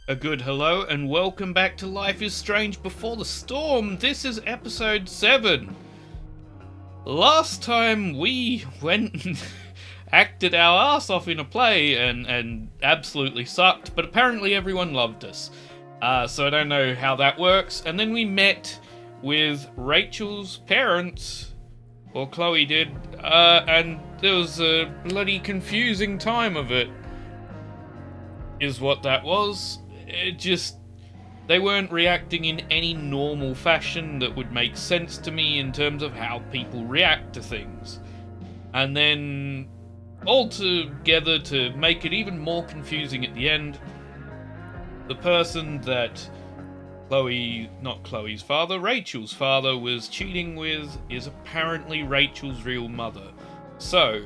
A good hello and welcome back to Life is Strange Before the Storm. This is episode 7. Last time we went and acted our ass off in a play and absolutely sucked, but apparently everyone loved us. So I don't know how that works. And then we met with Rachel's parents, or Chloe did, and there was a bloody confusing time of it, is what that was. They weren't reacting in any normal fashion that would make sense to me in terms of how people react to things. And then, all together to make it even more confusing at the end, the person that Rachel's father was cheating with is apparently Rachel's real mother. So,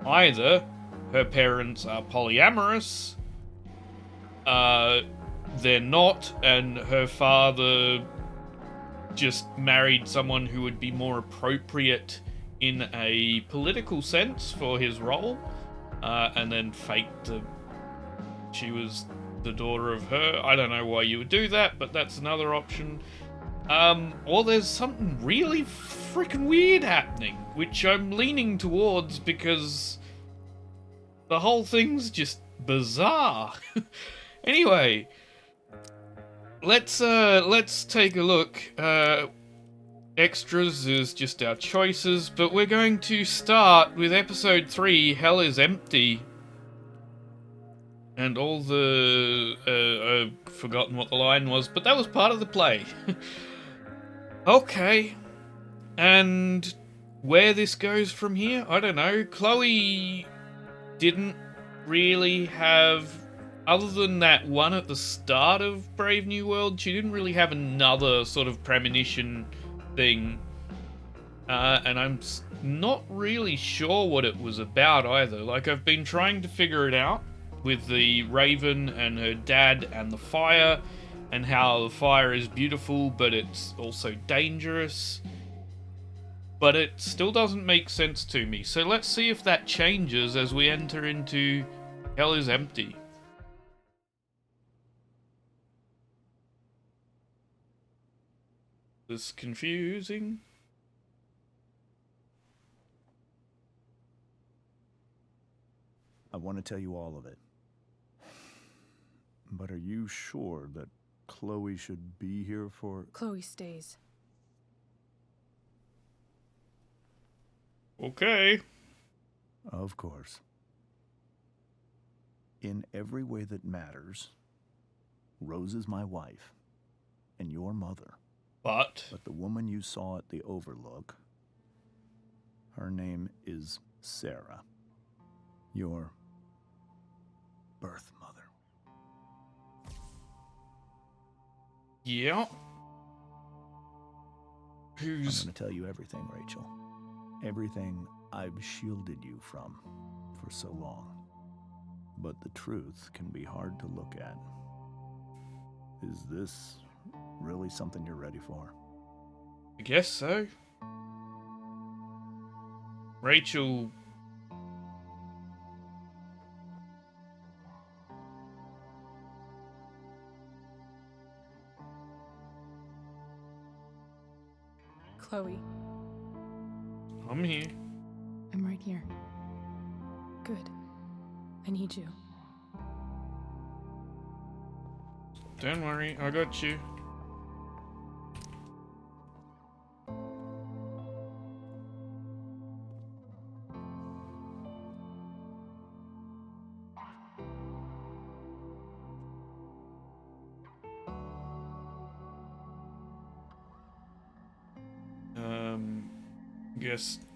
either her parents are polyamorous, they're not, and her father just married someone who would be more appropriate in a political sense for his role, and then faked that she was the daughter of her. I don't know why you would do that, but that's another option. Or there's something really freaking weird happening, which I'm leaning towards because the whole thing's just bizarre. Anyway, let's take a look. Extras is just our choices, but we're going to start with episode 3, Hell is Empty. And all the... I've forgotten what the line was, but that was part of the play. Okay. And where this goes from here, I don't know. Chloe didn't really have... Other than that one at the start of Brave New World, she didn't really have another sort of premonition thing. And I'm not really sure what it was about either. Like, I've been trying to figure it out with the Raven and her dad and the fire, and how the fire is beautiful, but it's also dangerous. But it still doesn't make sense to me. So let's see if that changes as we enter into Hell is Empty. This is confusing. I want to tell you all of it. But are you sure that Chloe should be here for... Chloe stays. Okay. Of course. In every way that matters, Rose is my wife and your mother. But the woman you saw at the Overlook, her name is Sarah. Your birth mother. yeah. I'm Who's... going to tell you everything, Rachel. Everything I've shielded you from for so long. But the truth can be hard to look at. Is this really something you're ready for? I guess so. Rachel... Chloe, I'm here. I'm right here. Good. I need you. Don't worry, I got you.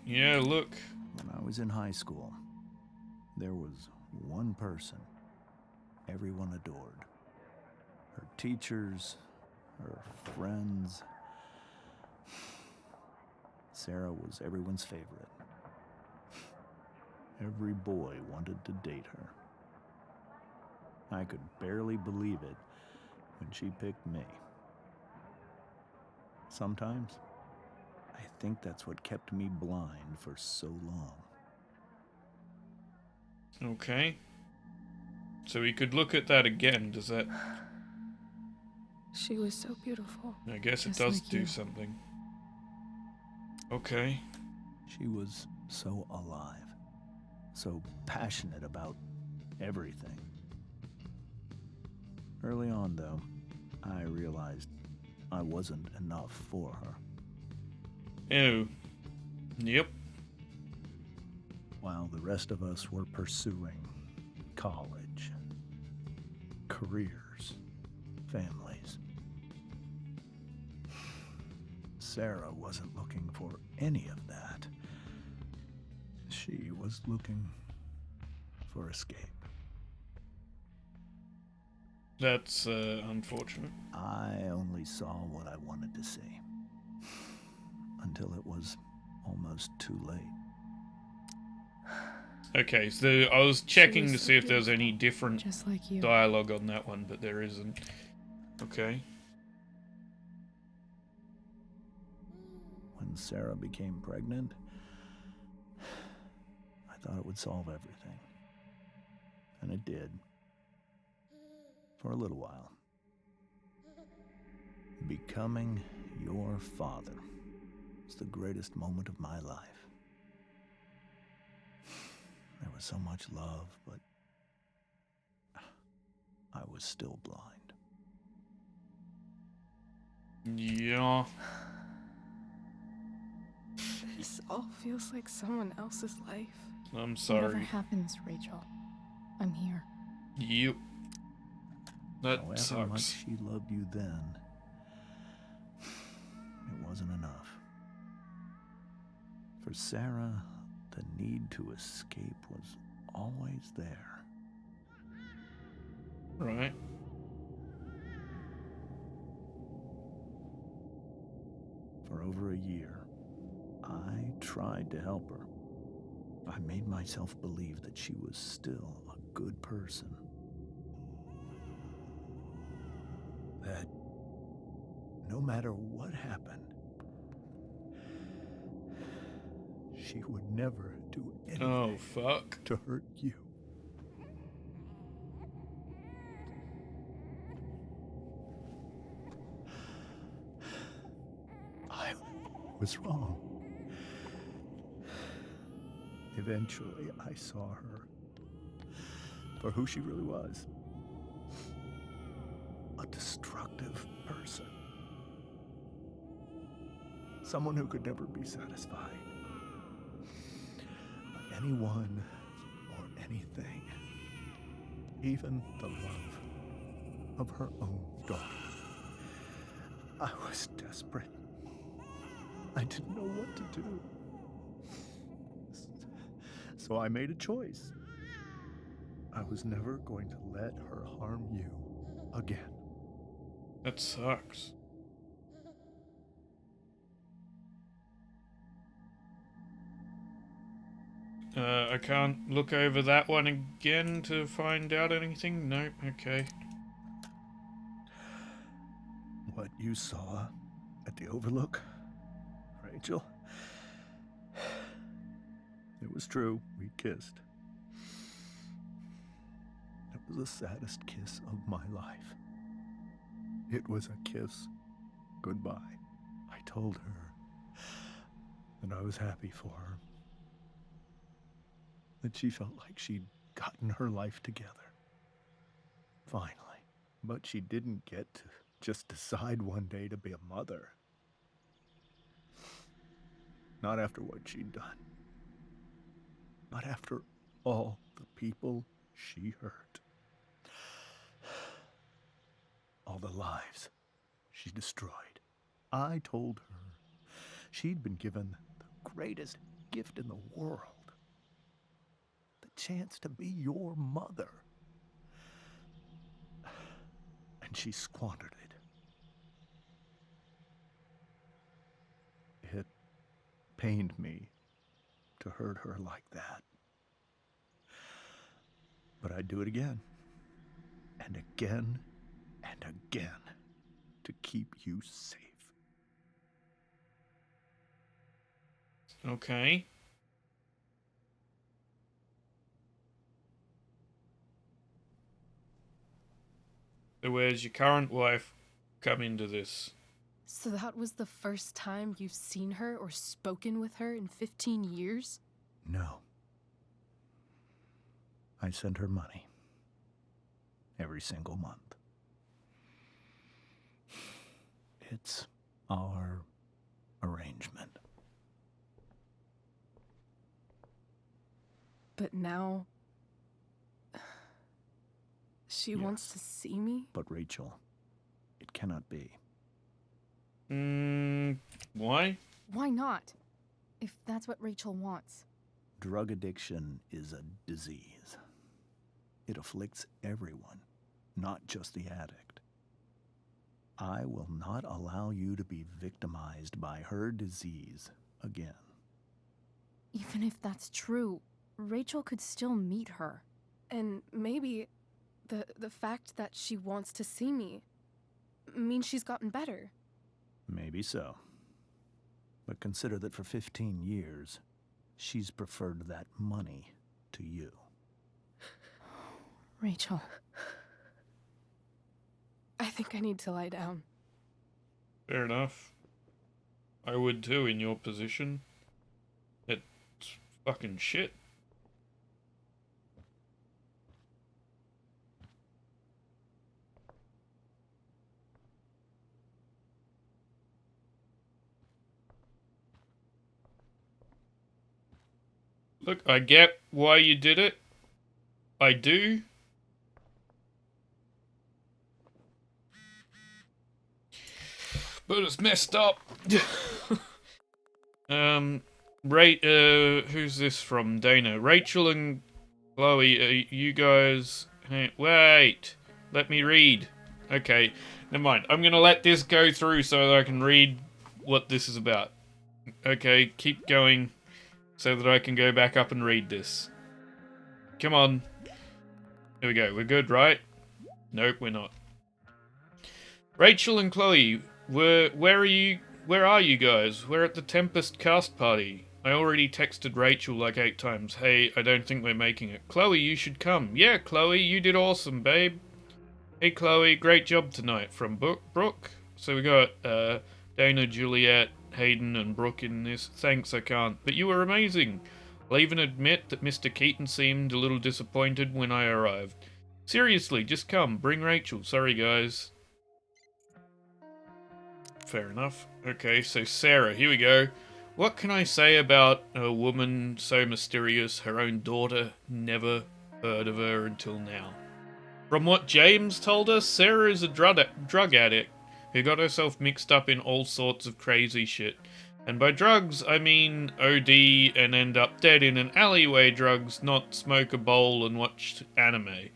Yeah, look. When I was in high school, there was one person everyone adored. Her teachers, her friends. Sarah was everyone's favorite. Every boy wanted to date her. I could barely believe it when she picked me. Sometimes, I think that's what kept me blind for so long. Okay. So we could look at that again. Does that... She was so beautiful. I guess it Just does like do you. something. Okay. She was so alive, so passionate about everything. Early on, though, I realized I wasn't enough for her. Oh. Yep. While the rest of us were pursuing college, careers, families, Sarah wasn't looking for any of that. She was looking for escape. That's unfortunate. I only saw what I wanted to see until it was almost too late. Okay, so I was checking was to so see if there was any beautiful, different Just like you. dialogue on that one, but there isn't. Okay. When Sarah became pregnant, I thought it would solve everything. And it did. For a little while. Becoming your father was the greatest moment of my life. There was so much love, but I was still blind. Yeah. This all feels like someone else's life. I'm Whatever sorry. happens, Rachel, I'm here. Yep. That However sucks. much she loved you then, it wasn't enough. For Sarah, the need to escape was always there. Right. For over a year, I tried to help her. I made myself believe that she was still a good person. That no matter what happened, she would never do anything Oh, fuck. to hurt you. I was wrong. Eventually, I saw her for who she really was. A destructive person. Someone who could never be satisfied by anyone or anything. Even the love of her own daughter. I was desperate. I didn't know what to do. So I made a choice. I was never going to let her harm you again. That sucks. I can't look over that one again to find out anything? Nope, okay. What you saw at the Overlook, Rachel, it was true. We kissed. It was the saddest kiss of my life. It was a kiss goodbye. I told her that I was happy for her. That she felt like she'd gotten her life together. Finally. But she didn't get to just decide one day to be a mother. Not after what she'd done. Not after all the people she hurt. All the lives she destroyed. I told her she'd been given the greatest gift in the world. The chance to be your mother. And she squandered it. It pained me to hurt her like that. But I'd do it again. And again and again to keep you safe. Okay. So where's your current wife come into this. So that was the first time you've seen her or spoken with her in 15 years? No. I send her money. Every single month. It's our arrangement. But now... she wants to see me? But Rachel, it cannot be. Why? Why not? If that's what Rachel wants. Drug addiction is a disease. It afflicts everyone, not just the addict. I will not allow you to be victimized by her disease again. Even if that's true, Rachel could still meet her. And maybe the fact that she wants to see me means she's gotten better. Maybe so. But consider that for 15 years, she's preferred that money to you. Rachel. I think I need to lie down. Fair enough. I would too in your position. It's fucking shit. Look, I get why you did it. I do. But it's messed up. Who's this from? Dana. Rachel and Chloe, you guys... Hey, wait. Let me read. Okay, never mind. I'm gonna let this go through so that I can read what this is about. Okay, keep going so that I can go back up and read this. Come on. Here we go. We're good, right? Nope, we're not. Rachel and Chloe, where are you guys? We're at the Tempest cast party. I already texted Rachel like 8 times. Hey, I don't think we're making it. Chloe, you should come. Yeah, Chloe, you did awesome, babe. Hey, Chloe, great job tonight from Brooke. So we got Dana, Juliet, Hayden, and Brooke in this. Thanks, I can't. But you were amazing. I'll even admit that Mr. Keaton seemed a little disappointed when I arrived. Seriously, just come. Bring Rachel. Sorry, guys. Fair enough. Okay, so Sarah, here we go. What can I say about a woman so mysterious her own daughter never heard of her until now? From what James told us, Sarah is a drug addict who got herself mixed up in all sorts of crazy shit. And by drugs, I mean OD and end up dead in an alleyway drugs, not smoke a bowl and watch anime.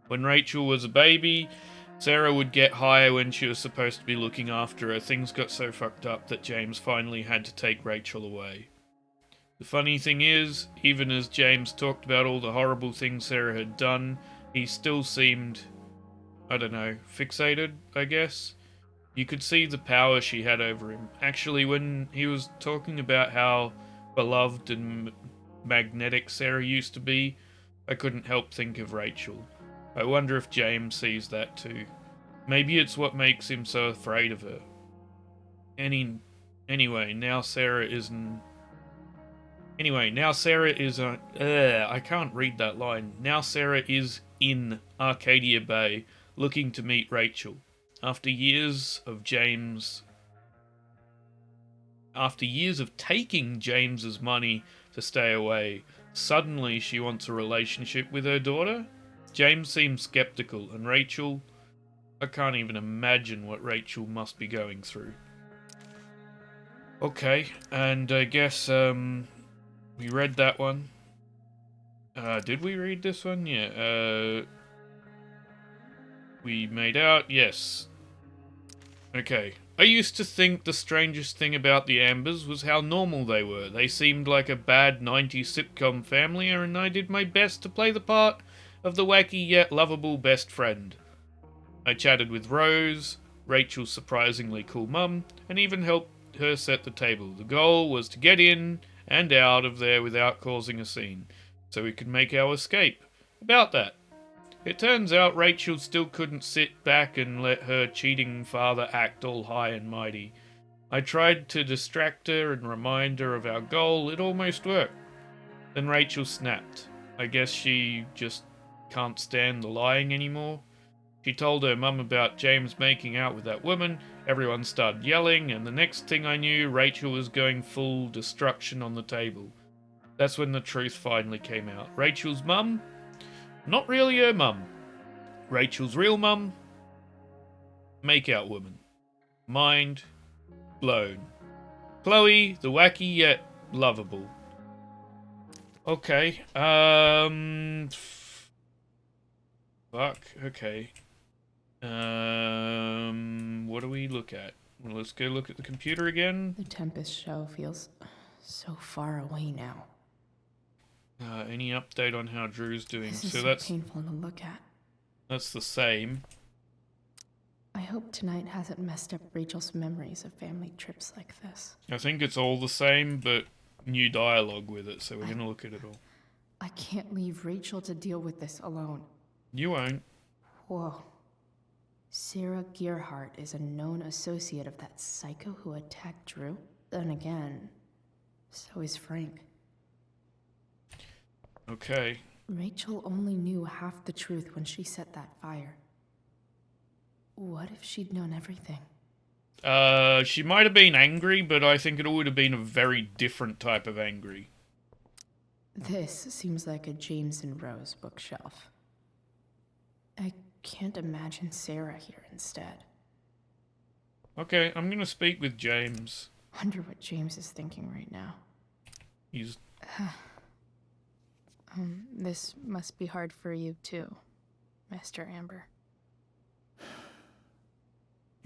When Rachel was a baby, Sarah would get high when she was supposed to be looking after her. Things got so fucked up that James finally had to take Rachel away. The funny thing is, even as James talked about all the horrible things Sarah had done, he still seemed, I don't know, fixated, I guess. You could see the power she had over him. Actually, when he was talking about how beloved and magnetic Sarah used to be, I couldn't help think of Rachel. I wonder if James sees that too. Maybe it's what makes him so afraid of her. Anyway, now Sarah is I can't read that line. Now Sarah is in Arcadia Bay, looking to meet Rachel. After years of taking James's money to stay away, suddenly she wants a relationship with her daughter? James seems skeptical, and Rachel... I can't even imagine what Rachel must be going through. Okay, and I guess, we read that one. Did we read this one? Yeah, we made out, yes. Okay. I used to think the strangest thing about the Ambers was how normal they were. They seemed like a bad 90s sitcom family, and I did my best to play the part of the wacky yet lovable best friend. I chatted with Rose, Rachel's surprisingly cool mum, and even helped her set the table. The goal was to get in and out of there without causing a scene, so we could make our escape. About that. It turns out Rachel still couldn't sit back and let her cheating father act all high and mighty. I tried to distract her and remind her of our goal. It almost worked. Then Rachel snapped. I guess she just can't stand the lying anymore. She told her mum about James making out with that woman. Everyone started yelling, and the next thing I knew, Rachel was going full destruction on the table. That's when the truth finally came out. Rachel's mum? Not really her mum. Rachel's real mum? Makeout woman. Mind blown. Chloe, the wacky yet lovable. Okay, fuck, okay. What do we look at? Well, let's go look at the computer again. The Tempest show feels so far away now. Any update on how Drew's doing? This is so so that's painful to look at. That's the same. I hope tonight hasn't messed up Rachel's memories of family trips like this. I think it's all the same, but new dialogue with it, so we're going to look at it all. I can't leave Rachel to deal with this alone. You won't. Whoa. Sarah Gearhart is a known associate of that psycho who attacked Drew? Then again, so is Frank. Okay. Rachel only knew half the truth when she set that fire. What if she'd known everything? She might have been angry, but I think it would have been a very different type of angry. This seems like a James and Rose bookshelf. I can't imagine Sarah here instead. Okay, I'm gonna speak with James. Wonder what James is thinking right now. He's... This must be hard for you too, Mr. Amber.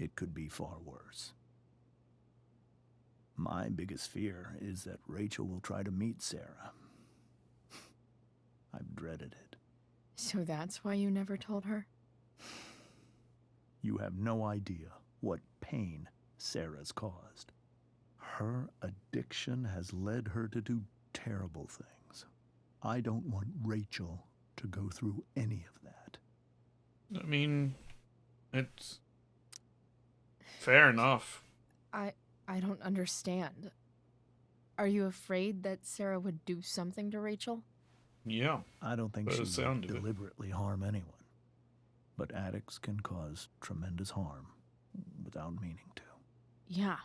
It could be far worse. My biggest fear is that Rachel will try to meet Sarah. I've dreaded it. So that's why you never told her? You have no idea what pain Sarah's caused. Her addiction has led her to do terrible things. I don't want Rachel to go through any of that. I mean, it's... fair enough. I don't understand. Are you afraid that Sarah would do something to Rachel? Yeah. I don't think By she the sound would of it. deliberately harm anyone. But addicts can cause tremendous harm without meaning to. Yeah.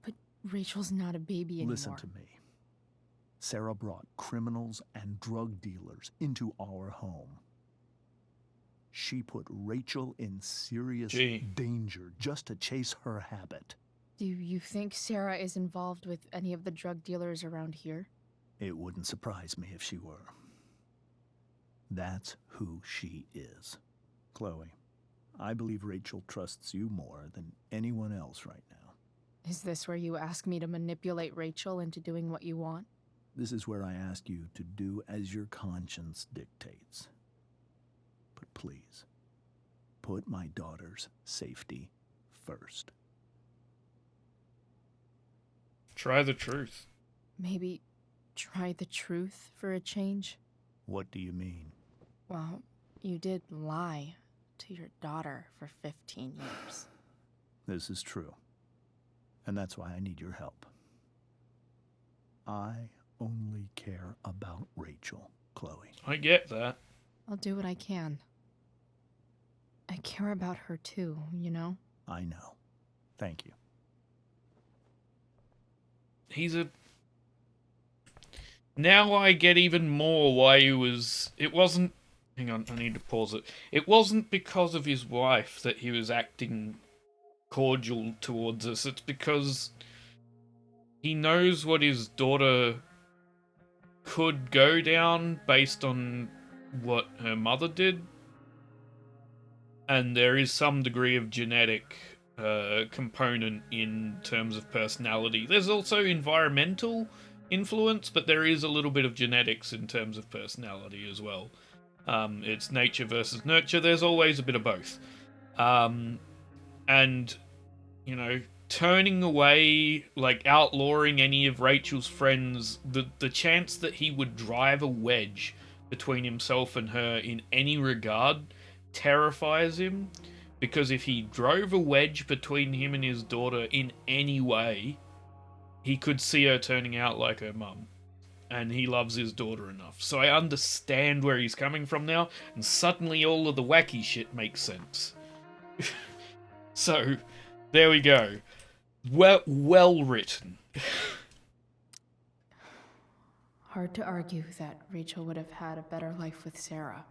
But Rachel's not a baby anymore. Listen to me. Sarah brought criminals and drug dealers into our home. She put Rachel in serious danger just to chase her habit. Do you think Sarah is involved with any of the drug dealers around here? It wouldn't surprise me if she were. That's who she is. Chloe, I believe Rachel trusts you more than anyone else right now. Is this where you ask me to manipulate Rachel into doing what you want? This is where I ask you to do as your conscience dictates. But please, put my daughter's safety first. Try the truth. Maybe try the truth for a change? What do you mean? Well, you did lie to your daughter for 15 years. This is true. And that's why I need your help. I only care about Rachel, Chloe. I get that. I'll do what I can. I care about her too, you know? I know. Thank you. He's a... Now I get even more why he was... It wasn't... Hang on, I need to pause it. It wasn't because of his wife that he was acting cordial towards us. It's because he knows what his daughter could go down based on what her mother did. And there is some degree of genetic component in terms of personality. There's also environmental influence, but there is a little bit of genetics in terms of personality as well. It's nature versus nurture. There's always a bit of both. And, you know, turning away, like outlawing any of Rachel's friends, the chance that he would drive a wedge between himself and her in any regard terrifies him, because if he drove a wedge between him and his daughter in any way, he could see her turning out like her mum. And he loves his daughter enough. So I understand where he's coming from now, and suddenly all of the wacky shit makes sense. So, there we go. Well written. Hard to argue that Rachel would have had a better life with Sarah.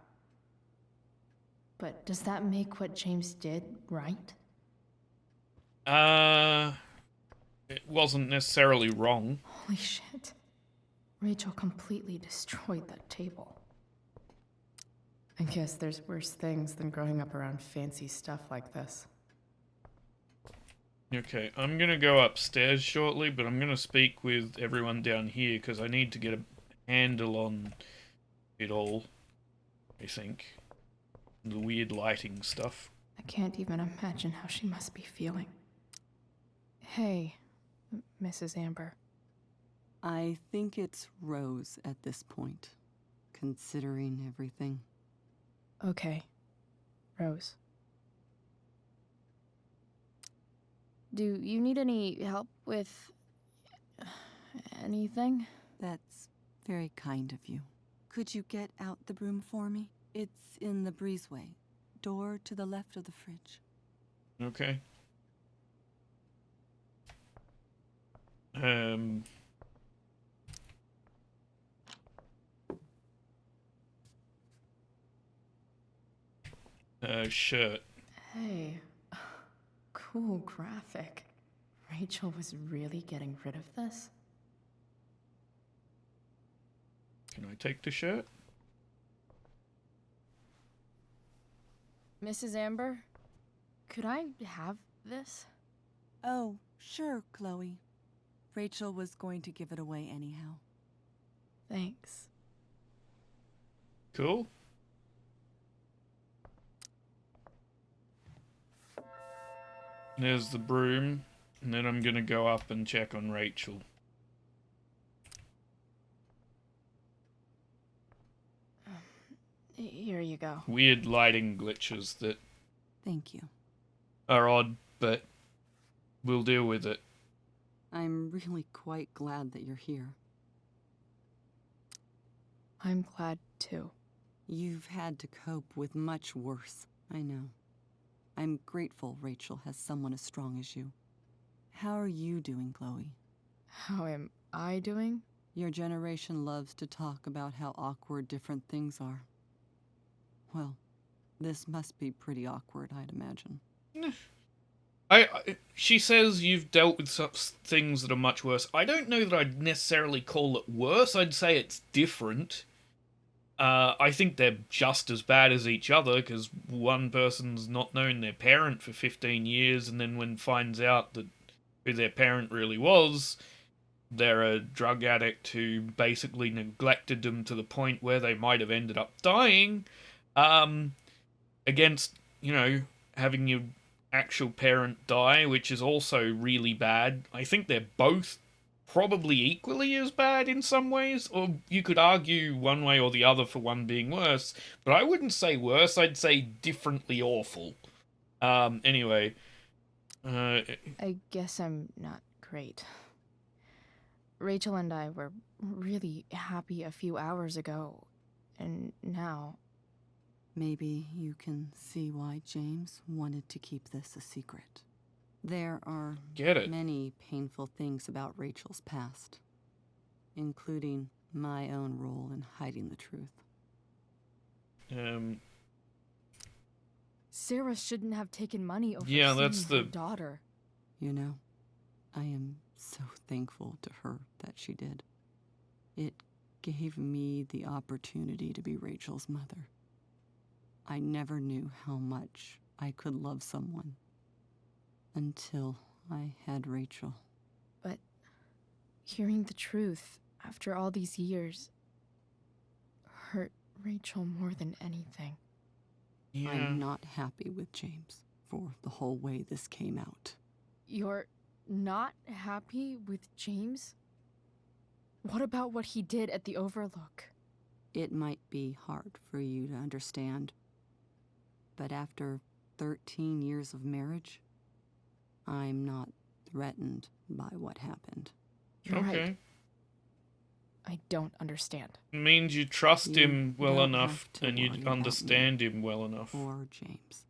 But does that make what James did right? It wasn't necessarily wrong. Holy shit. Rachel completely destroyed that table. I guess there's worse things than growing up around fancy stuff like this. Okay, I'm gonna go upstairs shortly, but I'm gonna speak with everyone down here, because I need to get a handle on it all, I think. The weird lighting stuff. I can't even imagine how she must be feeling. Hey, Mrs. Amber. I think it's Rose at this point, considering everything. Okay, Rose. Do you need any help with anything? That's very kind of you. Could you get out the broom for me? It's in the breezeway, door to the left of the fridge. Okay. Shirt. Hey, cool graphic. Rachel was really getting rid of this? Can I take the shirt? Mrs. Amber, could I have this? Oh, sure, Chloe. Rachel was going to give it away anyhow. Thanks. Cool. There's the broom, and then I'm gonna go up and check on Rachel. Here you go. Weird lighting glitches that Thank you. are odd, but we'll deal with it. I'm really quite glad that you're here. I'm glad too. You've had to cope with much worse, I know. I'm grateful Rachel has someone as strong as you. How are you doing, Chloe? How am I doing? Your generation loves to talk about how awkward different things are. Well, this must be pretty awkward, I'd imagine. She says you've dealt with such things that are much worse. I don't know that I'd necessarily call it worse. I'd say it's different. I think they're just as bad as each other, because one person's not known their parent for 15 years, and then when finds out that who their parent really was, they're a drug addict who basically neglected them to the point where they might have ended up dying, against, having your actual parent die, which is also really bad. I think they're both probably equally as bad in some ways, or you could argue one way or the other for one being worse, but I wouldn't say worse, I'd say differently awful. Anyway. I guess I'm not great. Rachel and I were really happy a few hours ago, and now... Maybe you can see why James wanted to keep this a secret. There are many painful things about Rachel's past, including my own role in hiding the truth. Sarah shouldn't have taken money over that's her daughter. You know, I am so thankful to her that she did. It gave me the opportunity to be Rachel's mother. I never knew how much I could love someone until I had Rachel. But hearing the truth after all these years hurt Rachel more than anything. Yeah. I'm not happy with James for the whole way this came out. You're not happy with James? What about what he did at the Overlook? It might be hard for you to understand, but after 13 years of marriage, I'm not threatened by what happened. You're Okay. right. I don't understand. It means you trust You him well don't enough have to and you worry about understand him well enough. Or James.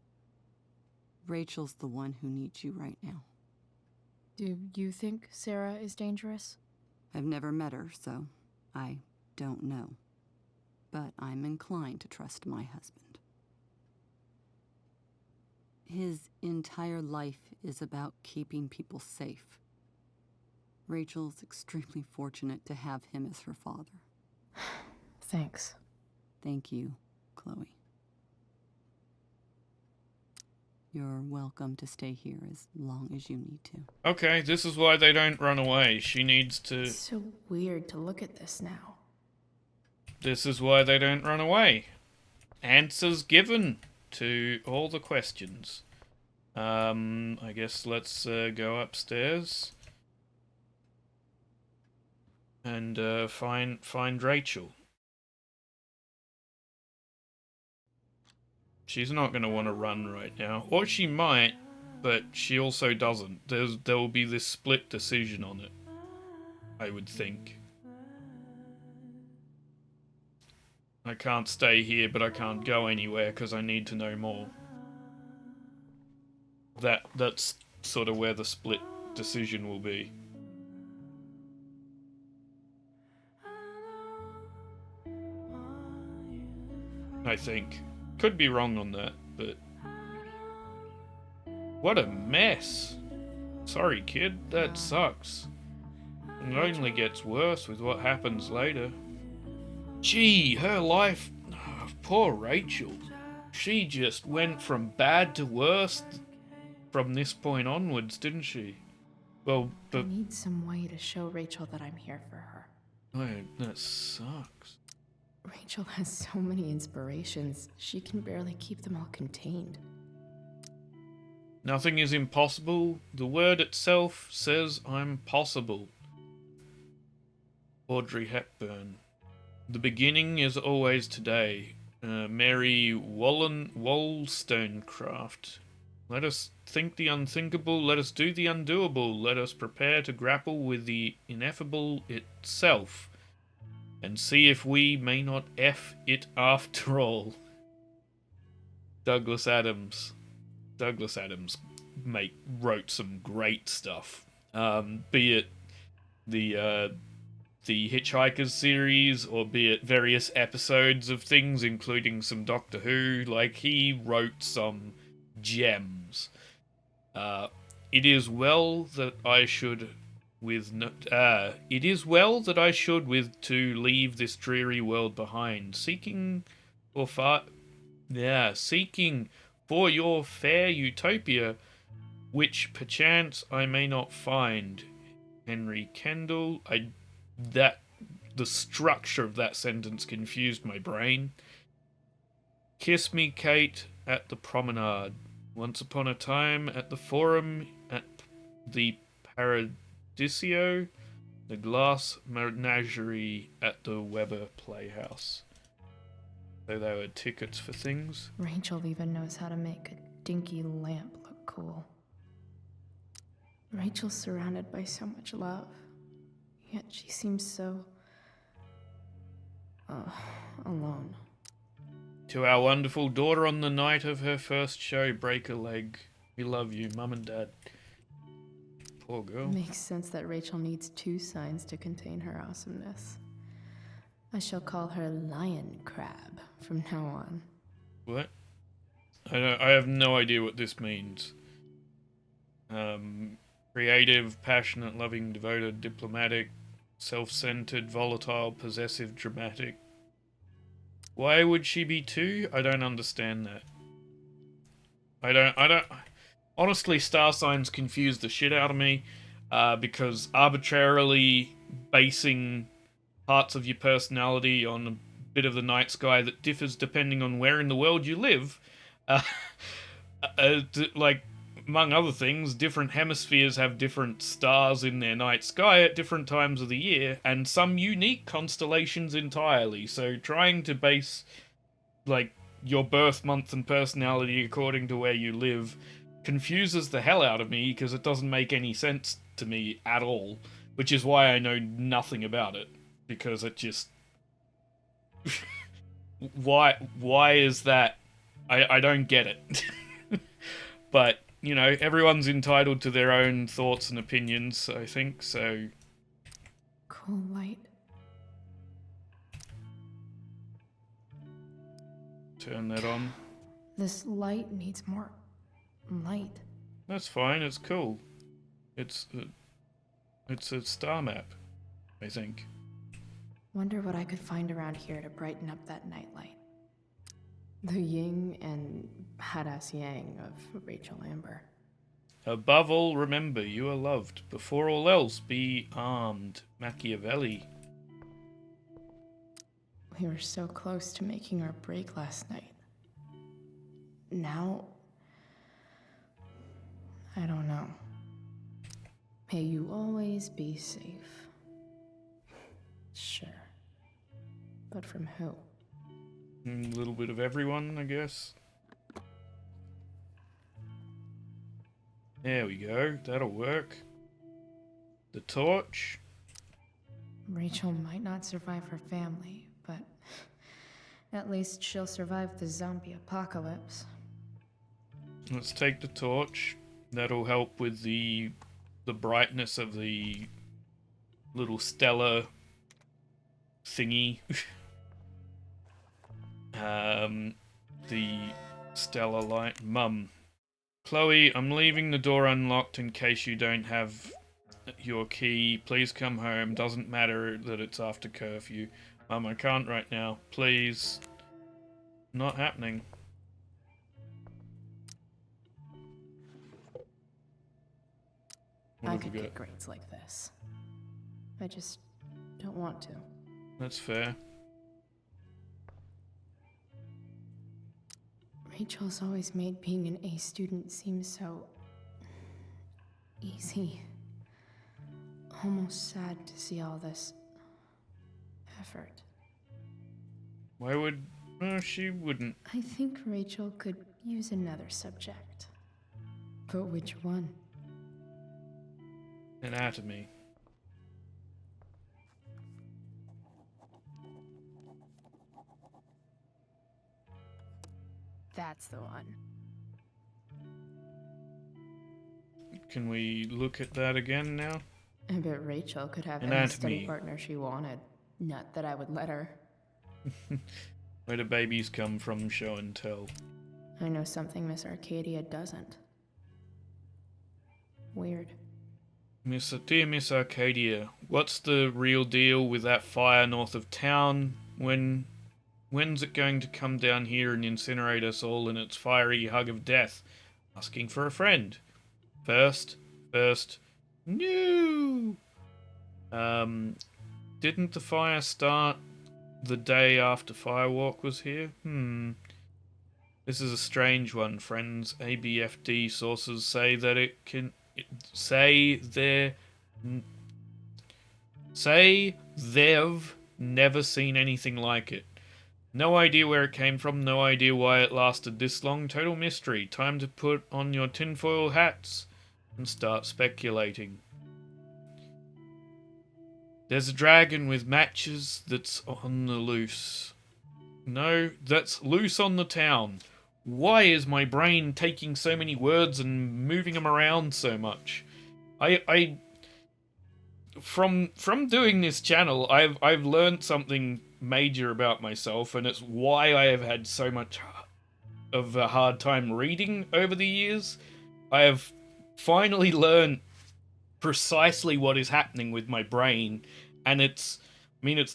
Rachel's the one who needs you right now. Do you think Sarah is dangerous? I've never met her, so I don't know. But I'm inclined to trust my husband. His entire life is about keeping people safe. Rachel's extremely fortunate to have him as her father. Thanks. Thank you, Chloe. You're welcome to stay here as long as you need to. Okay, this is why they don't run away. She needs to... It's so weird to look at this now. This is why they don't run away. Answers given to all the questions. I guess let's go upstairs and find Rachel. She's not going to want to run right now, or she might, but she also doesn't. There will be this split decision on it, I would think. I can't stay here, but I can't go anywhere because I need to know more. That's sort of where the split decision will be. I think. Could be wrong on that, but... What a mess! Sorry, kid, that sucks. It only gets worse with what happens later. Gee, her life... Oh, poor Rachel. She just went from bad to worse from this point onwards, didn't she? Well, I need some way to show Rachel that I'm here for her. Wait, that sucks. Rachel has so many inspirations, she can barely keep them all contained. Nothing is impossible. The word itself says I'm possible. Audrey Hepburn. The beginning is always today. Mary Wollstonecraft. Let us think the unthinkable, let us do the undoable, let us prepare to grapple with the ineffable itself, and see if we may not F it after all. Douglas Adams. Douglas Adams wrote some great stuff. Be it the Hitchhikers series, or be it various episodes of things, including some Doctor Who. Like, he wrote some gems. It is well that I should to leave this dreary world behind, seeking for your fair utopia, which perchance I may not find. Henry Kendall. The structure of that sentence confused my brain. Kiss me, Kate, at the promenade. Once upon a time, at the Forum, at the Paradiso, the Glass Menagerie at the Weber Playhouse. So they were tickets for things. Rachel even knows how to make a dinky lamp look cool. Rachel's surrounded by so much love, yet she seems so... alone. To our wonderful daughter on the night of her first show, break a leg. We love you, Mum and Dad. Poor girl. Makes sense that Rachel needs two signs to contain her awesomeness. I shall call her Lion Crab from now on. What? I have no idea what this means. Creative, passionate, loving, devoted, diplomatic, self-centered, volatile, possessive, dramatic. Why would she be two? I don't understand that. I don't... Honestly, star signs confuse the shit out of me, because arbitrarily basing parts of your personality on a bit of the night sky that differs depending on where in the world you live, like, among other things, different hemispheres have different stars in their night sky at different times of the year, and some unique constellations entirely. So trying to base, like, your birth month and personality according to where you live confuses the hell out of me, because it doesn't make any sense to me at all, which is why I know nothing about it, because it just... why is that? I don't get it. But, you know, everyone's entitled to their own thoughts and opinions, I think, so... Cool light. Turn that on. This light needs more light. That's fine, it's cool. It's a star map, I think. Wonder what I could find around here to brighten up that nightlight. The yin and badass yang of Rachel Amber. Above all, remember, you are loved. Before all else, be armed. Machiavelli. We were so close to making our break last night. Now, I don't know. May you always be safe. Sure. But from who? A little bit of everyone, I guess. There we go. That'll work. The torch. Rachel might not survive her family, but at least she'll survive the zombie apocalypse. Let's take the torch. That'll help with the brightness of the little stellar thingy. The stellar light. Mum. Chloe, I'm leaving the door unlocked in case you don't have your key. Please come home. Doesn't matter that it's after curfew. Mum, I can't right now. Please. Not happening. What I have could we got? get grades like this. I just don't want to. That's fair. Rachel's always made being an A student seem so easy. Almost sad to see all this effort. Why would... she wouldn't. I think Rachel could use another subject. But which one? Anatomy. That's the one. Can we look at that again now? I bet Rachel could have any Anatomy. study partner she wanted. Not that I would let her. Where do babies come from, show and tell. I know something Miss Arcadia doesn't. Weird. Dear Miss Arcadia, what's the real deal with that fire north of town? When's it going to come down here and incinerate us all in its fiery hug of death? Asking for a friend. First, no! Didn't the fire start the day after Firewalk was here? This is a strange one, friends. ABFD sources say that it can... Say they've never seen anything like it. No idea where it came from, no idea why it lasted this long. Total mystery. Time to put on your tinfoil hats and start speculating. There's a dragon with matches that's on the loose. No, that's loose on the town. Why is my brain taking so many words and moving them around so much? From doing this channel, I've learned something major about myself, and it's why I have had so much of a hard time reading over the years. I have finally learned precisely what is happening with my brain, and it's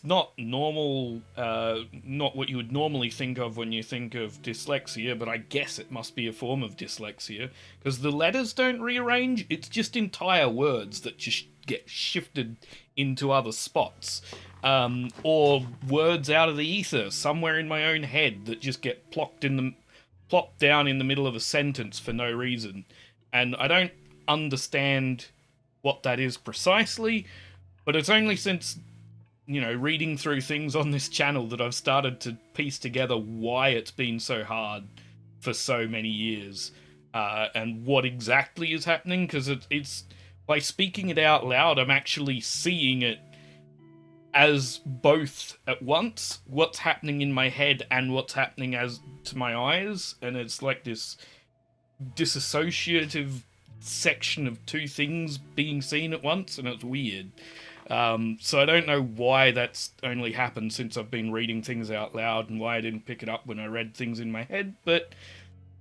not normal, not what you would normally think of when you think of dyslexia, but I guess it must be a form of dyslexia, because the letters don't rearrange, it's just entire words that just get shifted into other spots, or words out of the ether somewhere in my own head that just get plopped down in the middle of a sentence for no reason. And I don't understand what that is precisely, but it's only since, reading through things on this channel that I've started to piece together why it's been so hard for so many years, and what exactly is happening, because it's by speaking it out loud, I'm actually seeing it as both at once, what's happening in my head and what's happening as to my eyes, and it's like this disassociative section of two things being seen at once, and it's weird. So I don't know why that's only happened since I've been reading things out loud, and why I didn't pick it up when I read things in my head, but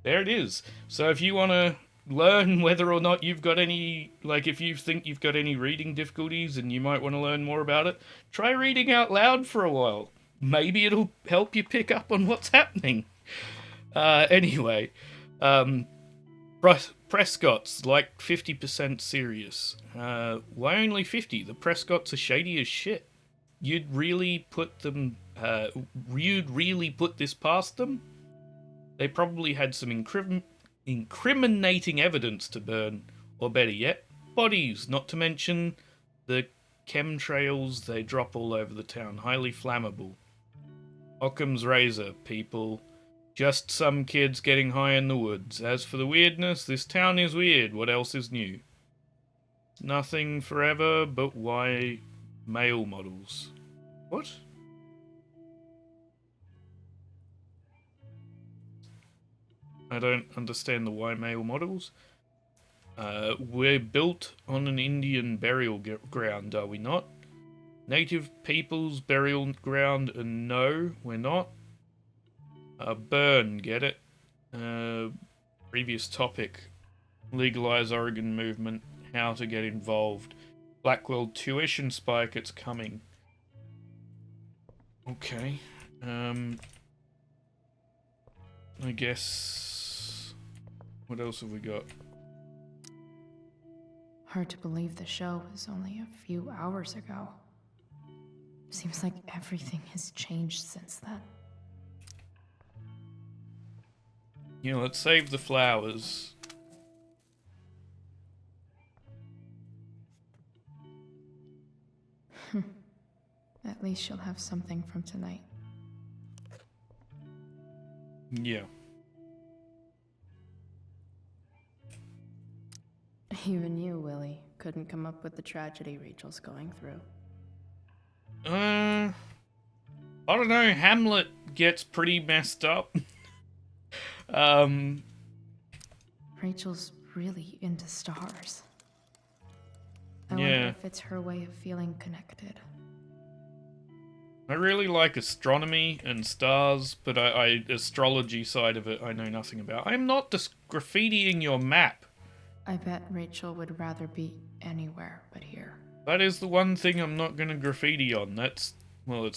there it is. So if you want to learn whether or not you've got any, if you think you've got any reading difficulties and you might want to learn more about it, try reading out loud for a while. Maybe it'll help you pick up on what's happening. Anyway, Prescott's 50% serious. Why only 50? The Prescotts are shady as shit. You'd really put this past them? They probably had some incriminating evidence to burn, or better yet, bodies, not to mention the chemtrails they drop all over the town, highly flammable. Occam's razor, people. Just some kids getting high in the woods. As for the weirdness, this town is weird. What else is new? Nothing forever, but why male models? What? I don't understand the why male models. We're built on an Indian burial ground, are we not? Native people's burial ground, and no, we're not. Burn, get it? Previous topic. Legalize Oregon movement. How to get involved. Blackwell tuition spike, it's coming. Okay. I guess... What else have we got? Hard to believe the show was only a few hours ago. Seems like everything has changed since then. Let's save the flowers. At least she'll have something from tonight. Yeah. Even you, Willie, couldn't come up with the tragedy Rachel's going through. I don't know. Hamlet gets pretty messed up. Rachel's really into stars. I wonder if it's her way of feeling connected. I really like astronomy and stars, but astrology side of it I know nothing about. I'm not graffitiing your map. I bet Rachel would rather be anywhere but here. That is the one thing I'm not going to graffiti on. It's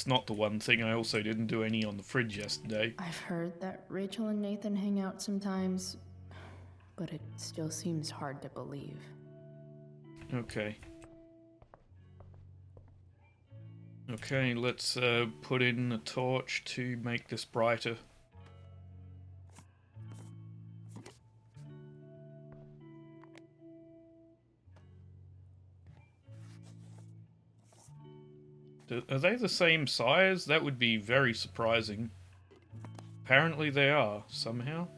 not the one thing. I also didn't do any on the fridge yesterday. I've heard that Rachel and Nathan hang out sometimes, but it still seems hard to believe. Okay. Okay, let's put in a torch to make this brighter. Are they the same size? That would be very surprising. Apparently they are, somehow.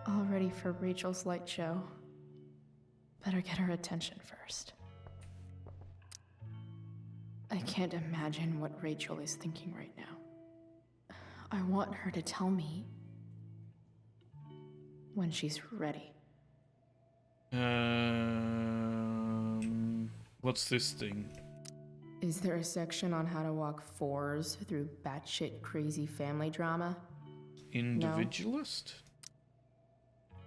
All ready for Rachel's light show. Better get her attention first. I can't imagine what Rachel is thinking right now. I want her to tell me when she's ready. What's this thing? Is there a section on how to walk fours through batshit crazy family drama? Individualist? No.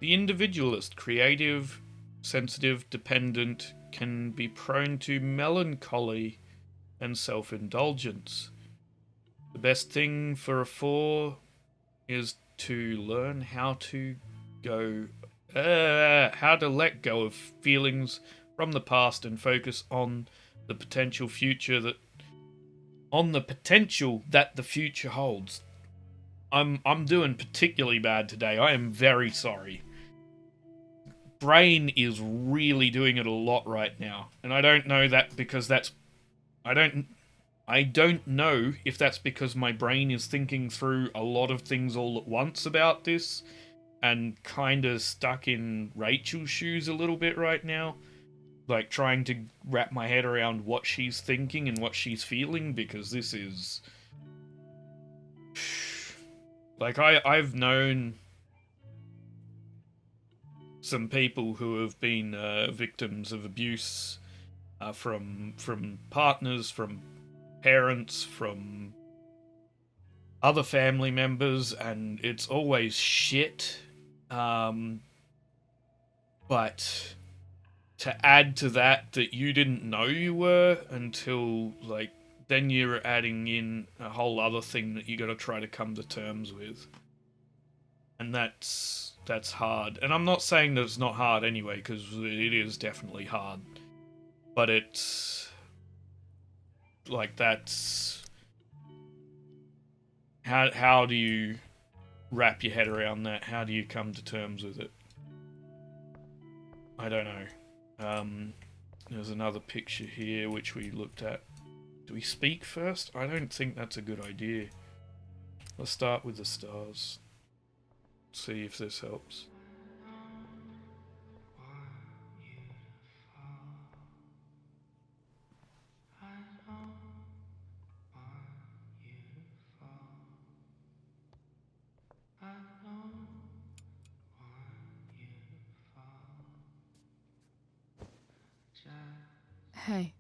The individualist, creative, sensitive, dependent, can be prone to melancholy and self-indulgence. The best thing for a 4 is to learn how to let go of feelings from the past and focus on the potential that the future holds. I'm doing particularly bad today. I am very sorry. Brain is really doing it a lot right now, and I don't know that because that's I don't know if that's because my brain is thinking through a lot of things all at once about this and kind of stuck in Rachel's shoes a little bit right now. Like trying to wrap my head around what she's thinking and what she's feeling, because this is like I've known some people who have been victims of abuse from partners, from parents, from other family members, and it's always shit. But to add to that you didn't know you were until, like, then you're adding in a whole other thing that you got to try to come to terms with, and that's hard. And I'm not saying that it's not hard anyway, because it is definitely hard, but it's like that's how do you wrap your head around that? How do you come to terms with it? I don't know. There's another picture here which we looked at. Do we speak first? I don't think that's a good idea. Let's start with the stars. See if this helps. Hey,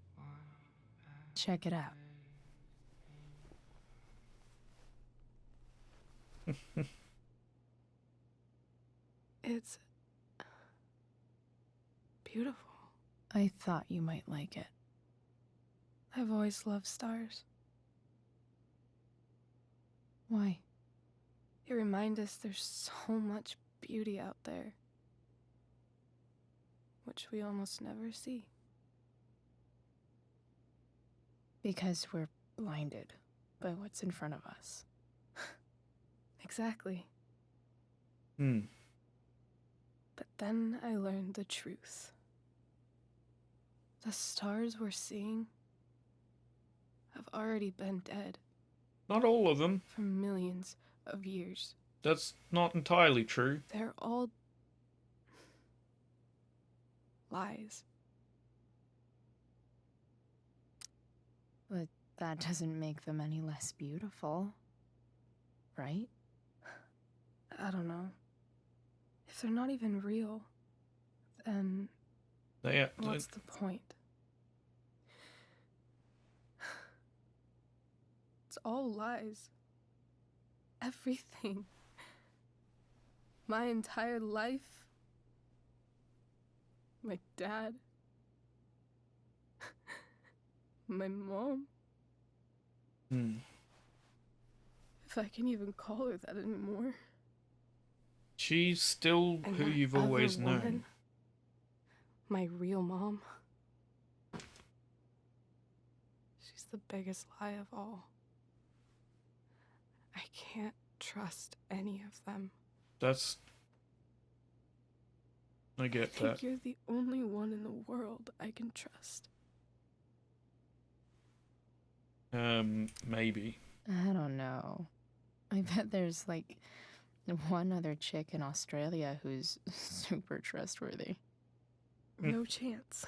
check it out. It's beautiful. I thought you might like it. I've always loved stars. Why? They remind us there's so much beauty out there, which we almost never see. Because we're blinded by what's in front of us. Exactly. But then I learned the truth. The stars we're seeing have already been dead. Not all of them. For millions of years. That's not entirely true. They're all lies. But that doesn't make them any less beautiful, right? I don't know. If they're not even real, then what's the point? It's all lies. Everything. My entire life. My dad. My mom. If I can even call her that anymore. She's still And who that you've other always woman, known. My real mom. She's the biggest lie of all. I can't trust any of them. I get I think that. you're the only one in the world I can trust. Maybe. I don't know. I bet there's like one other chick in Australia who's super trustworthy. No chance.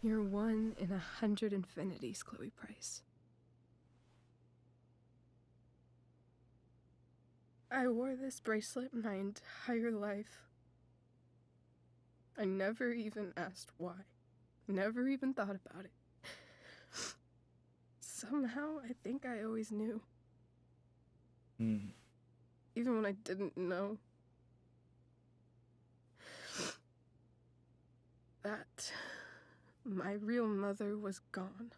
You're 1 in 100 infinities, Chloe Price. I wore this bracelet my entire life. I never even asked why. Never even thought about it. Somehow, I think I always knew. Even when I didn't know. That my real mother was gone.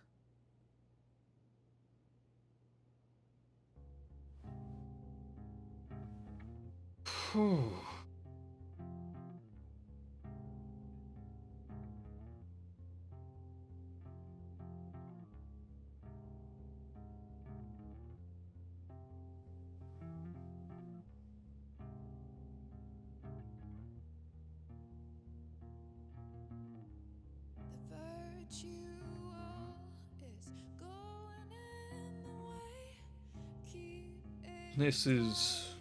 This is...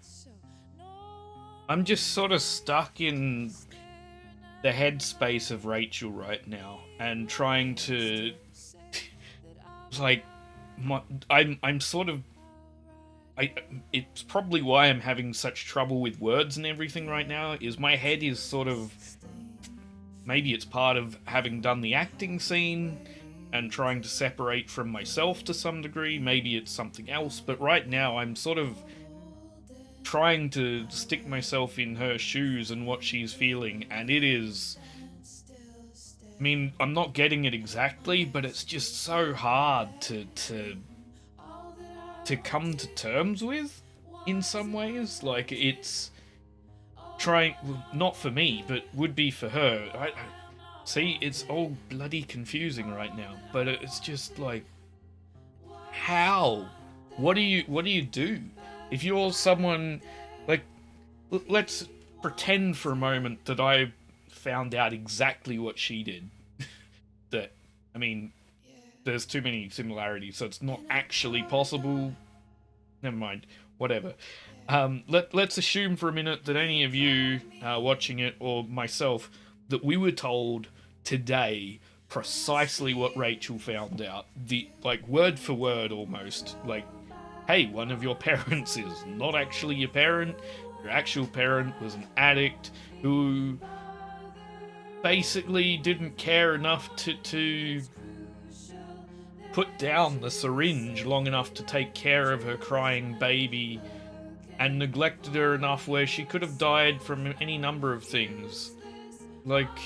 I'm just sort of stuck in the headspace of Rachel right now, and trying to... like, I'm sort of... it's probably why I'm having such trouble with words and everything right now, is my head is sort of... maybe it's part of having done the acting scene and trying to separate from myself to some degree. Maybe it's something else, but right now I'm sort of trying to stick myself in her shoes and what she's feeling, and it is... I mean, I'm not getting it exactly, but it's just so hard to come to terms with in some ways. Like, it's trying... not for me, but would be for her. See, it's all bloody confusing right now, but it's just like, how? What do you do? If you're someone, like, let's pretend for a moment that I found out exactly what she did. That, I mean, there's too many similarities, so it's not actually possible. Never mind. Whatever. Let's assume for a minute that any of you watching it, or myself, that we were told today precisely what Rachel found out. Like, word for word almost. Like, hey, one of your parents is not actually your parent. Your actual parent was an addict who basically didn't care enough to put down the syringe long enough to take care of her crying baby, and neglected her enough where she could have died from any number of things. Like,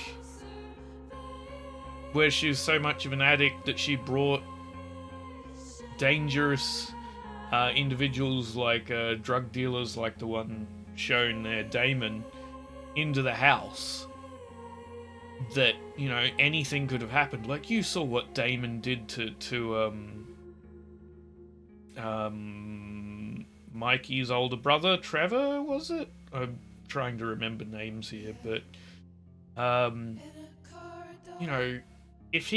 where she was so much of an addict that she brought dangerous individuals like drug dealers like the one shown there, Damon, into the house. That, you know, anything could have happened. Like, you saw what Damon did to Mikey's older brother, Trevor, was it? I'm trying to remember names here, but you know, if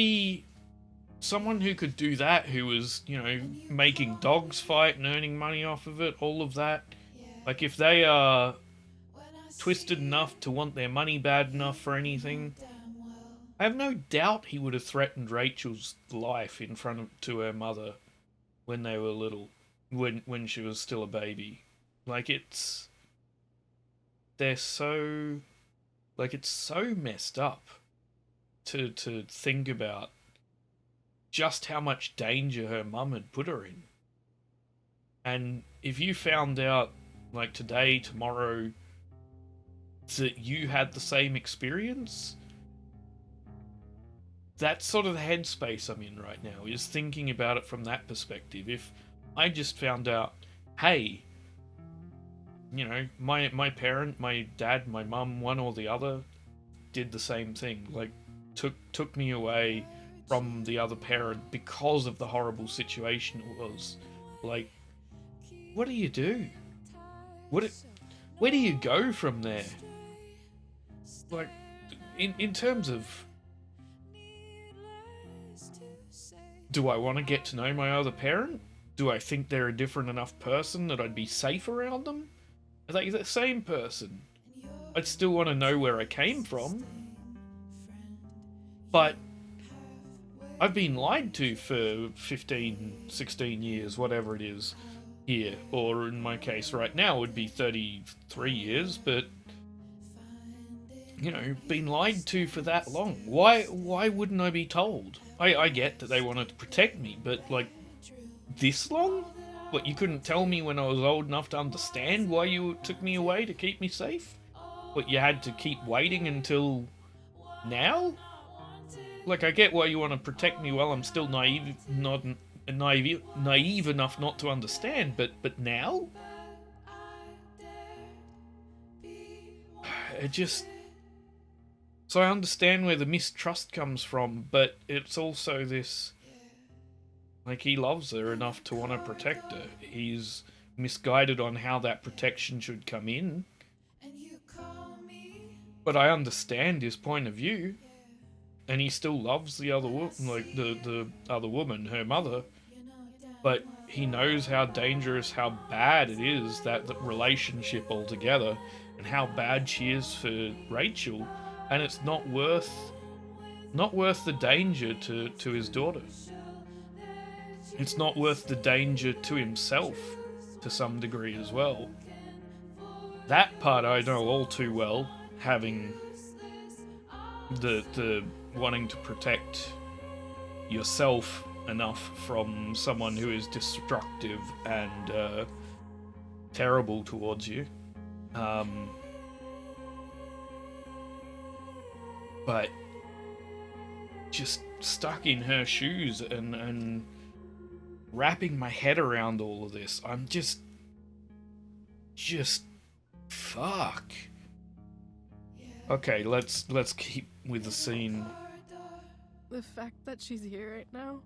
someone who could do that, who was, you know, making dogs fight and earning money off of it, all of that, like, if they are twisted enough to want their money bad enough for anything, I have no doubt he would have threatened Rachel's life in front of to her mother when they were little, when she was still a baby. Like, it's so messed up to think about just how much danger her mum had put her in. And if you found out, like, today, tomorrow, that you had the same experience, that's sort of the headspace I'm in right now, is thinking about it from that perspective. If I just found out, hey, you know, my parent, my dad, my mum, one or the other, did the same thing, like, took me away from the other parent because of the horrible situation it was. Like, what do you do? Where do you go from there? Like, in terms of, do I want to get to know my other parent? Do I think they're a different enough person that I'd be safe around them? Are they the same person? I'd still want to know where I came from. But I've been lied to for 15, 16 years, whatever it is, here. Or in my case right now would be 33 years, but, you know, been lied to for that long. Why wouldn't I be told? I get that they wanted to protect me, but, like, this long? What, you couldn't tell me when I was old enough to understand why you took me away to keep me safe? What, you had to keep waiting until now? Like, I get why you want to protect me while I'm still naive enough not to understand, but now? It just... So I understand where the mistrust comes from, but it's also this... Like, he loves her enough to want to protect her. He's misguided on how that protection should come in. But I understand his point of view. And he still loves the other woman, like the other woman, her mother. but he knows how dangerous, how bad it is, that relationship altogether, and how bad she is for Rachel, and it's not worth the danger to his daughter. It's not worth the danger to himself to some degree as well. That part I know all too well, having the wanting to protect yourself enough from someone who is destructive and terrible towards you. But just stuck in her shoes and wrapping my head around all of this, I'm just fuck. Okay, let's keep with the scene. The fact that she's here right now,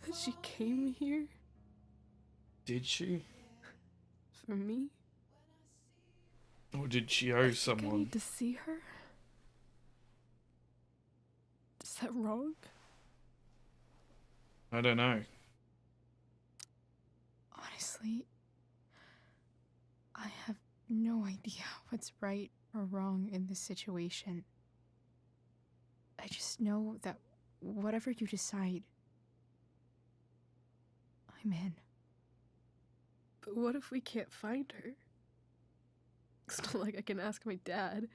that she came here Did she? for me. Or did she owe I someone? need to see her. Is that wrong? I don't know. Honestly, I have no idea what's right or wrong in this situation. I just know that whatever you decide, I'm in. But what if we can't find her? It's not like I can ask my dad.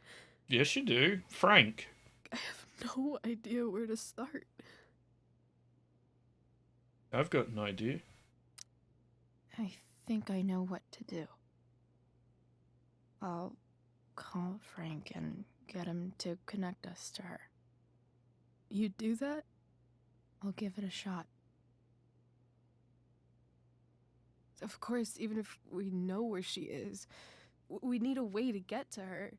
Yes, you do. Frank. I have no idea where to start. I've got an idea. I think I know what to do. I'll call Frank and get him to connect us to her. You'd do that? I'll give it a shot. Of course, even if we know where she is, we need a way to get to her.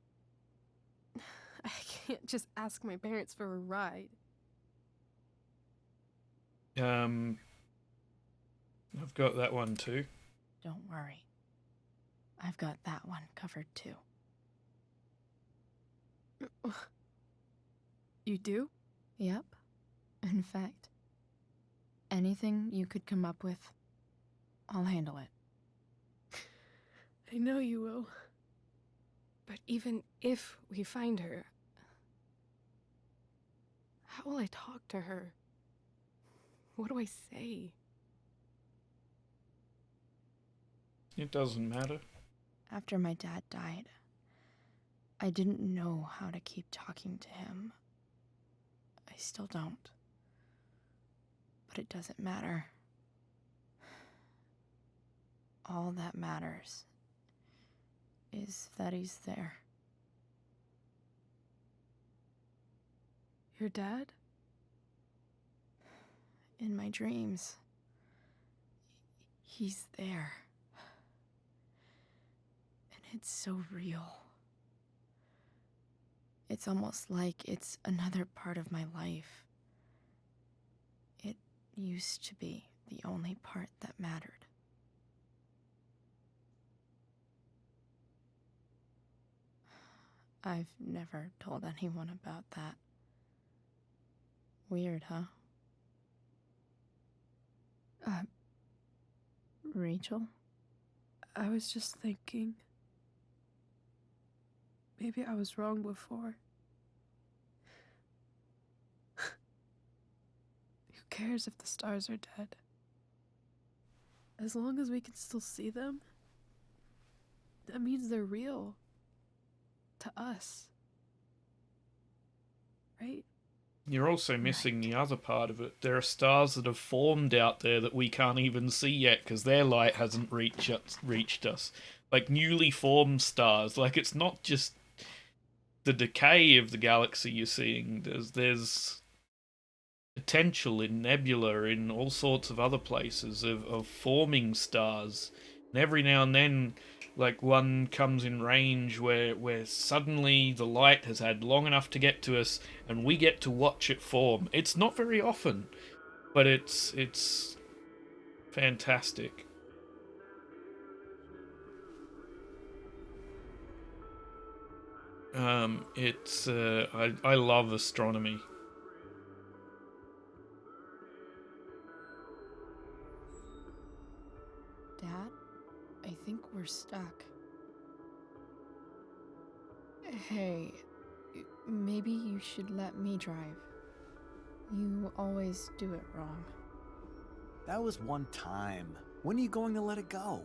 I can't just ask my parents for a ride. I've got that one too. Don't worry. I've got that one covered too. You do? Yep. In fact, anything you could come up with, I'll handle it. I know you will. But even if we find her, how will I talk to her? What do I say? It doesn't matter. After my dad died, I didn't know how to keep talking to him. I still don't. But it doesn't matter. All that matters is that he's there. Your dad? In my dreams. He's there. And it's so real. It's almost like it's another part of my life. It used to be the only part that mattered. I've never told anyone about that. Weird, huh? Rachel? I was just thinking. Maybe I was wrong before. Who cares if the stars are dead? As long as we can still see them, that means they're real. To us. Right? You're also missing the other part of it. There are stars that have formed out there that we can't even see yet because their light hasn't reached us. Like newly formed stars. Like it's not just the decay of the galaxy you're seeing. There's potential in nebula, in all sorts of other places of forming stars. And every now and then, like one comes in range where suddenly the light has had long enough to get to us and we get to watch it form. It's not very often, but it's fantastic. I love astronomy. I think we're stuck. Hey, maybe you should let me drive. You always do it wrong. That was one time. When are you going to let it go?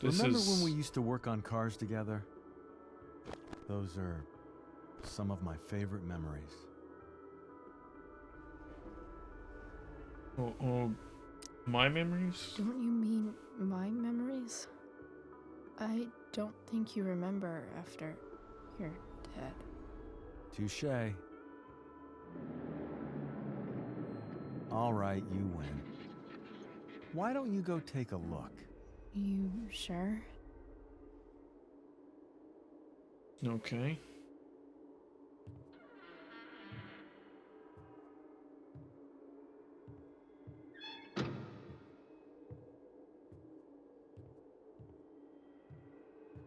Remember when we used to work on cars together? Those are some of my favorite memories. Oh, my memories? Don't you mean my memories? I don't think you remember after you're dead. Touché. All right, you win. Why don't you go take a look? You sure? Okay.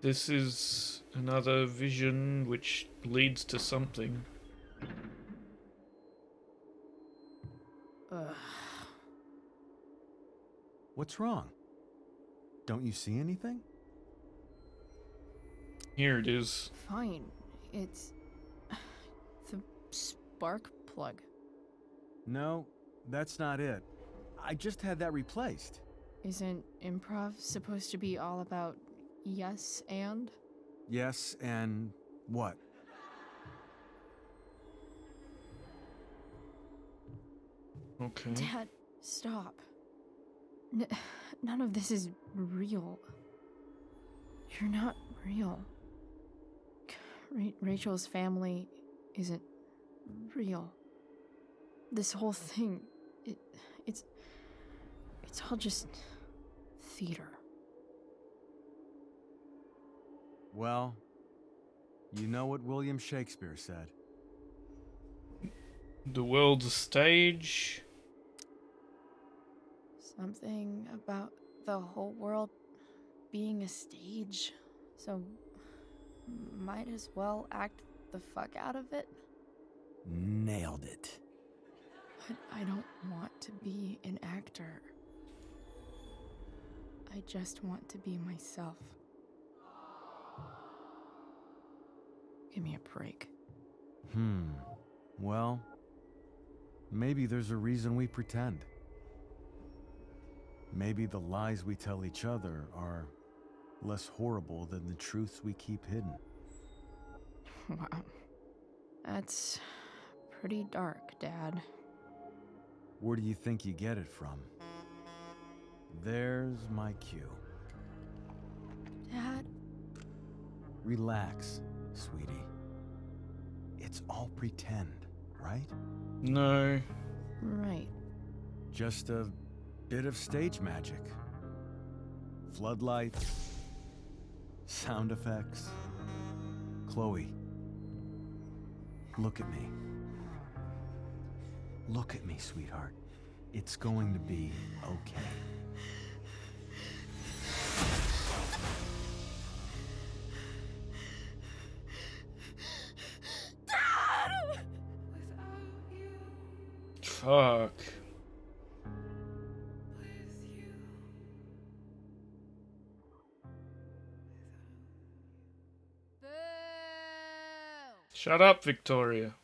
This is another vision which leads to something. Ugh. What's wrong? Don't you see anything? Here it is. Fine. It's the spark plug. No, that's not it. I just had that replaced. Isn't improv supposed to be all about yes and? Yes, and what? Okay. Dad, stop. None of this is real. You're not real. Rachel's family isn't real. This whole thing, it's all just theater. Well, you know what William Shakespeare said. The world's a stage. Something about the whole world being a stage, so might as well act the fuck out of it. Nailed it. But I don't want to be an actor. I just want to be myself. Give me a break. Well, maybe there's a reason we pretend. Maybe the lies we tell each other are less horrible than the truths we keep hidden. Wow. That's pretty dark, Dad. Where do you think you get it from? There's my cue. Dad? Relax, sweetie. It's all pretend, right? No. Right. Just a bit of stage magic. Floodlights, sound effects. Chloe, look at me. Look at me, sweetheart. It's going to be okay. Fuck. Shut up, Victoria.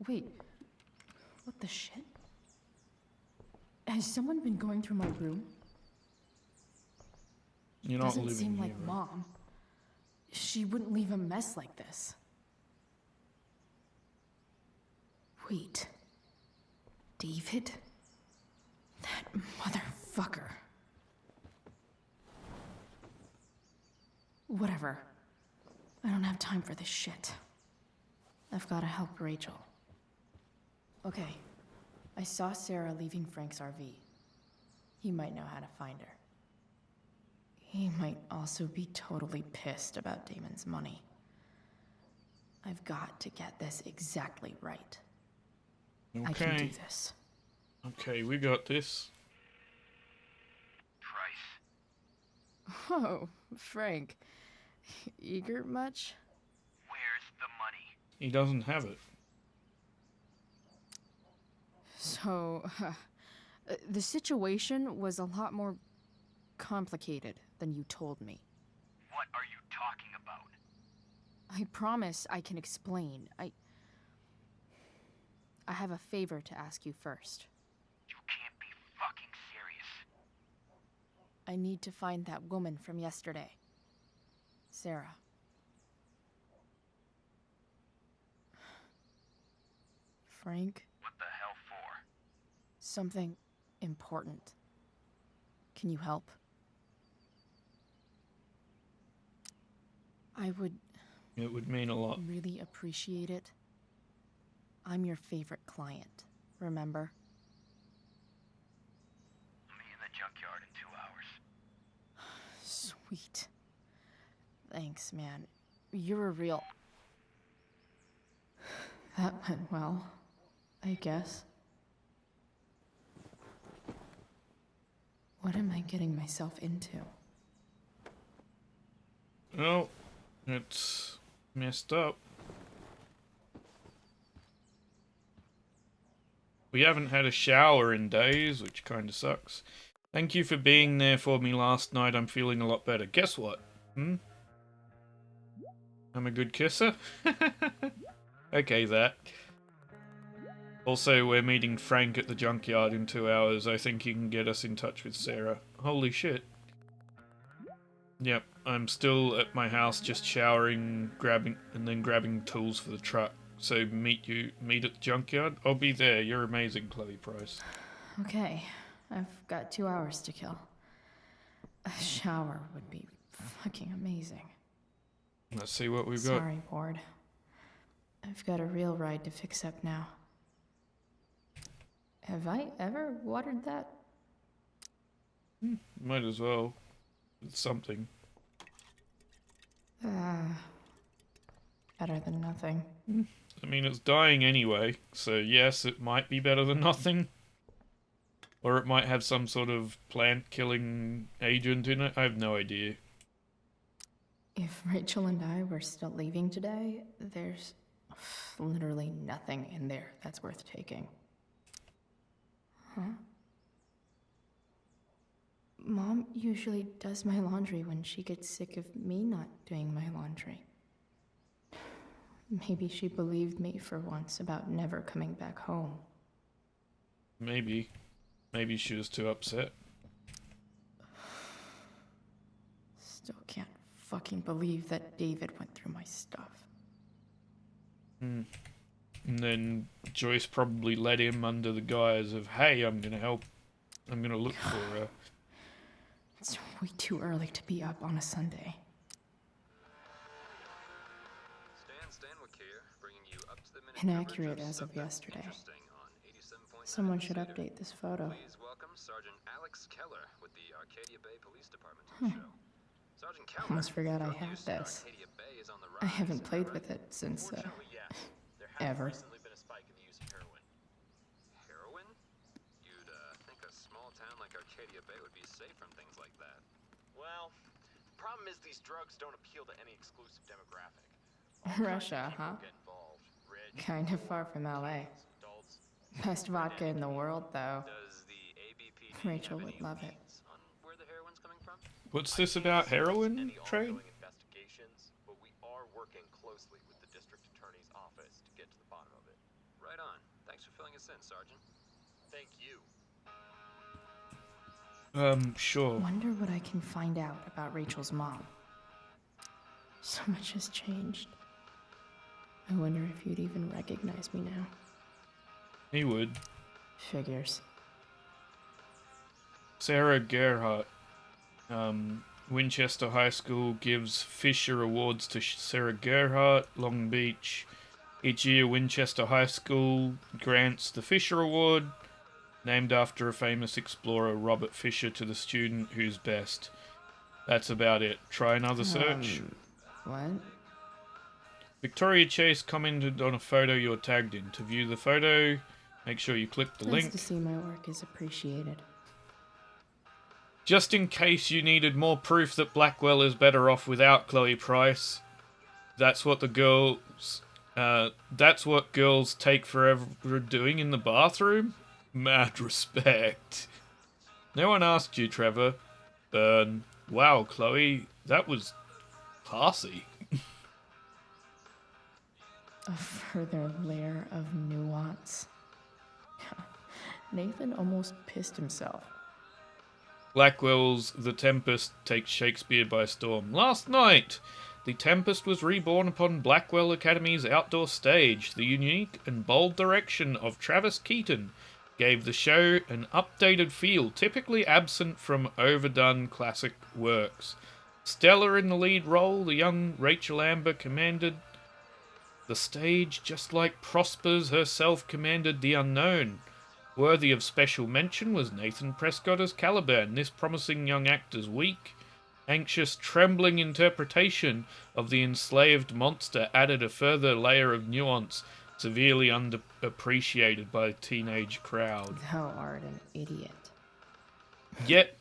Wait. What the shit? Has someone been going through my room? You're not Doesn't living seem here. like Mom. She wouldn't leave a mess like this. Wait. David? That motherfucker. Whatever. I don't have time for this shit. I've gotta help Rachel. Okay. I saw Sarah leaving Frank's RV. He might know how to find her. He might also be totally pissed about Damon's money. I've got to get this exactly right. I can do Okay. this. Okay, we got this. Price. Oh, Frank. Eager much? Where's the money? He doesn't have it. So, the situation was a lot more complicated than you told me. What are you talking about? I promise I can explain. I have a favor to ask you first. You can't be fucking serious. I need to find that woman from yesterday. Sarah. Frank? What the hell for? Something important. Can you help? I would It would mean a lot. really appreciate it. I'm your favorite client, remember? I'll meet you in the junkyard in 2 hours. Sweet. Thanks, man. You're a real... That went well, I guess. What am I getting myself into? Oh, it's messed up. We haven't had a shower in days, which kind of sucks. Thank you for being there for me last night. I'm feeling a lot better. Guess what? I'm a good kisser? Okay, that. Also, we're meeting Frank at the junkyard in 2 hours. I think he can get us in touch with Sarah. Holy shit. Yep, I'm still at my house just showering, grabbing tools for the truck. So meet at the junkyard? I'll be there. You're amazing, Chloe Price. Okay, I've got 2 hours to kill. A shower would be fucking amazing. Let's see what we've got. Sorry, Ward. I've got a real ride to fix up now. Have I ever watered that? Might as well. With something. Better than nothing. I mean, it's dying anyway, so yes, it might be better than nothing. Or it might have some sort of plant-killing agent in it. I have no idea. If Rachel and I were still leaving today, there's literally nothing in there that's worth taking. Huh? Mom usually does my laundry when she gets sick of me not doing my laundry. Maybe she believed me for once about never coming back home. Maybe. Maybe she was too upset. Still can't fucking believe that David went through my stuff. And then Joyce probably led him under the guise of, hey, I'm gonna help. I'm gonna look for her. It's way too early to be up on a Sunday. Inaccurate as of yesterday. Someone should update this photo. Please welcome Sergeant Alex Keller with the Arcadia Bay Police Department to the show. Sergeant Keller, Almost forgot I drug had use in this. Arcadia Bay is on the I rise, haven't is that played right? with it since, Unfortunately, yes. There has ever. recently been a spike in the use of heroin. Heroin? You'd think a small town like Arcadia Bay would be safe from things like that. Well, the problem is these drugs don't appeal to any exclusive demographic. All kinds of Russia, people huh? get involved. Rich, Kind of far from LA. adults. Best vodka in the world, though. Does the ABPD Rachel have would any love it. leads on where the heroin's coming from? What's this about heroin Any trade? ongoing investigations, but we are working closely with the district attorney's office to get to the bottom of it. Right on. Thanks for filling us in, Sergeant. Thank you. Sure. Wonder what I can find out about Rachel's mom. So much has changed. I wonder if you'd even recognize me now. He would. Figures. Sarah Gerhardt. Winchester High School gives Fisher Awards to Sarah Gerhardt, Long Beach. Each year, Winchester High School grants the Fisher Award, named after a famous explorer, Robert Fisher, to the student who's best. That's about it. Try another search. What? Victoria Chase commented on a photo you're tagged in. To view the photo, make sure you click the Nice link. to see my work is appreciated. Just in case you needed more proof that Blackwell is better off without Chloe Price, that's what girls take forever doing in the bathroom? Mad respect. No one asked you, Trevor. Burn. Wow, Chloe, that was classy. A further layer of nuance. Nathan almost pissed himself. Blackwell's The Tempest takes Shakespeare by storm. Last night, The Tempest was reborn upon Blackwell Academy's outdoor stage. The unique and bold direction of Travis Keaton gave the show an updated feel, typically absent from overdone classic works. Stellar in the lead role, the young Rachel Amber commanded the stage just like Prospers herself commanded the unknown. Worthy of special mention was Nathan Prescott as Caliban. This promising young actor's weak, anxious, trembling interpretation of the enslaved monster added a further layer of nuance, severely underappreciated by the teenage crowd. Thou art an idiot. Yet,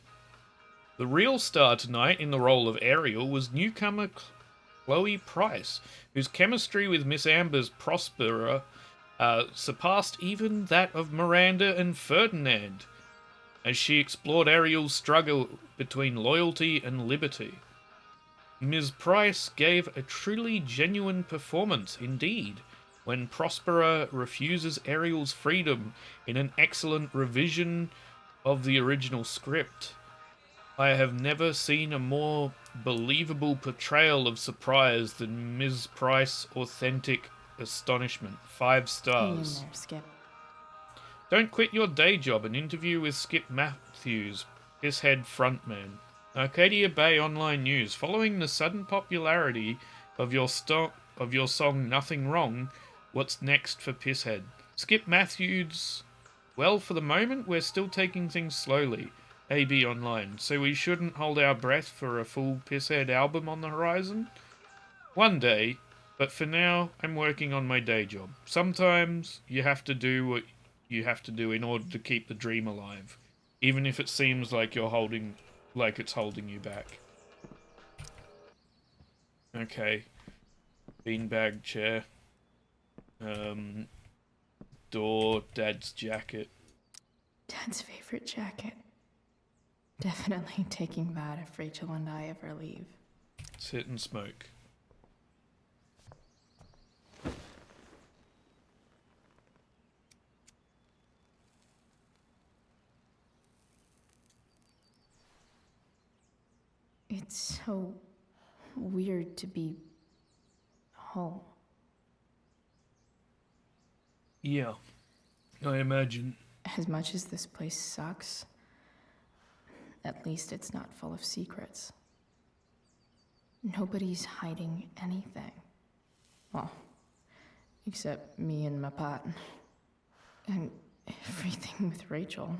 the real star tonight in the role of Ariel was newcomer Chloe Price, whose chemistry with Miss Amber's Prosperer surpassed even that of Miranda and Ferdinand, as she explored Ariel's struggle between loyalty and liberty. Ms. Price gave a truly genuine performance indeed, when Prosperer refuses Ariel's freedom in an excellent revision of the original script. I have never seen a more believable portrayal of surprise than Ms. Price's authentic astonishment. 5 stars. Hang in there, Skip. Don't quit your day job. An interview with Skip Matthews, Pisshead frontman. Arcadia Bay Online News. Following the sudden popularity of your song Nothing Wrong, what's next for Pisshead? Skip Matthews. Well, for the moment, we're still taking things slowly. AB Online. So we shouldn't hold our breath for a full Pisshead album on the horizon? One day. But for now, I'm working on my day job. Sometimes you have to do what you have to do in order to keep the dream alive, even if it seems like it's holding you back. Okay. Beanbag chair. Door, Dad's jacket. Dad's favorite jacket. Definitely taking that if Rachel and I ever leave. Sit and smoke. It's so weird to be home. Yeah, I imagine. As much as this place sucks, at least it's not full of secrets. Nobody's hiding anything. Well, except me and my pot. And everything with Rachel.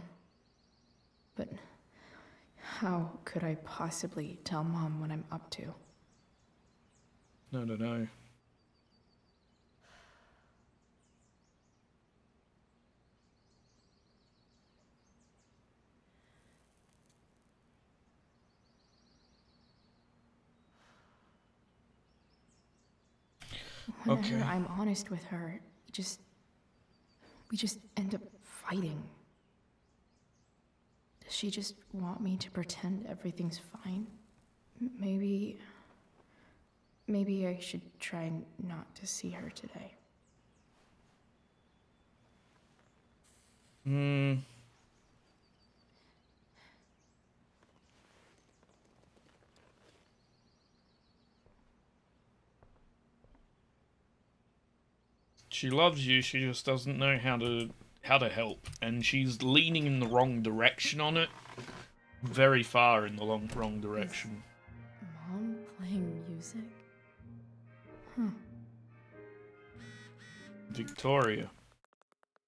But how could I possibly tell Mom what I'm up to? I don't know. Whenever Okay. I'm honest with her, we just end up fighting. Does she just want me to pretend everything's fine? Maybe I should try not to see her today. She loves you, she just doesn't know how to help, and she's leaning in the wrong direction on it. Very far in the wrong direction. Mom playing music? Huh. Victoria.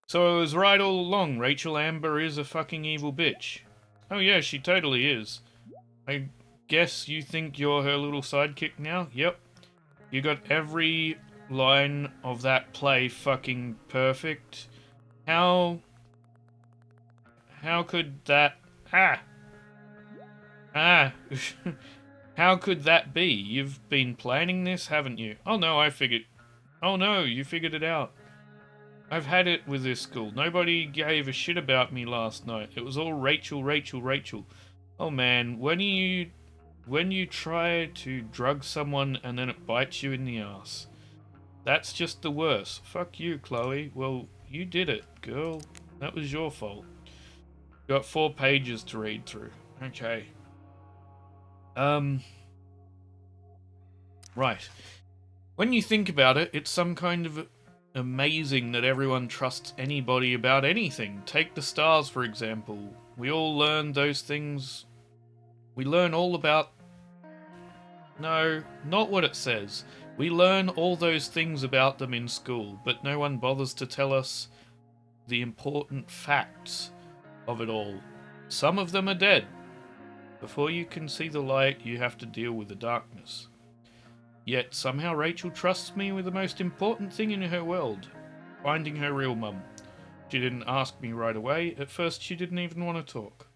So I was right all along, Rachel Amber is a fucking evil bitch. Oh yeah, she totally is. I guess you think you're her little sidekick now? Yep. You got every line of that play fucking perfect. How could that how could that be? You've been planning this, haven't you? Oh no, you figured it out. I've had it with this school. Nobody gave a shit about me last night. It was all Rachel, Rachel, Rachel. Oh man, when you try to drug someone and then it bites you in the ass. That's just the worst. Fuck you, Chloe. Well, you did it, girl. That was your fault. Got 4 pages to read through. Okay. Right. When you think about it, it's some kind of amazing that everyone trusts anybody about anything. Take the stars, for example. We all learn those things. We learn all about... No, not what it says. We learn all those things about them in school, but no one bothers to tell us the important facts of it all. Some of them are dead. Before you can see the light, you have to deal with the darkness. Yet somehow Rachel trusts me with the most important thing in her world, finding her real mum. She didn't ask me right away. At first she didn't even want to talk.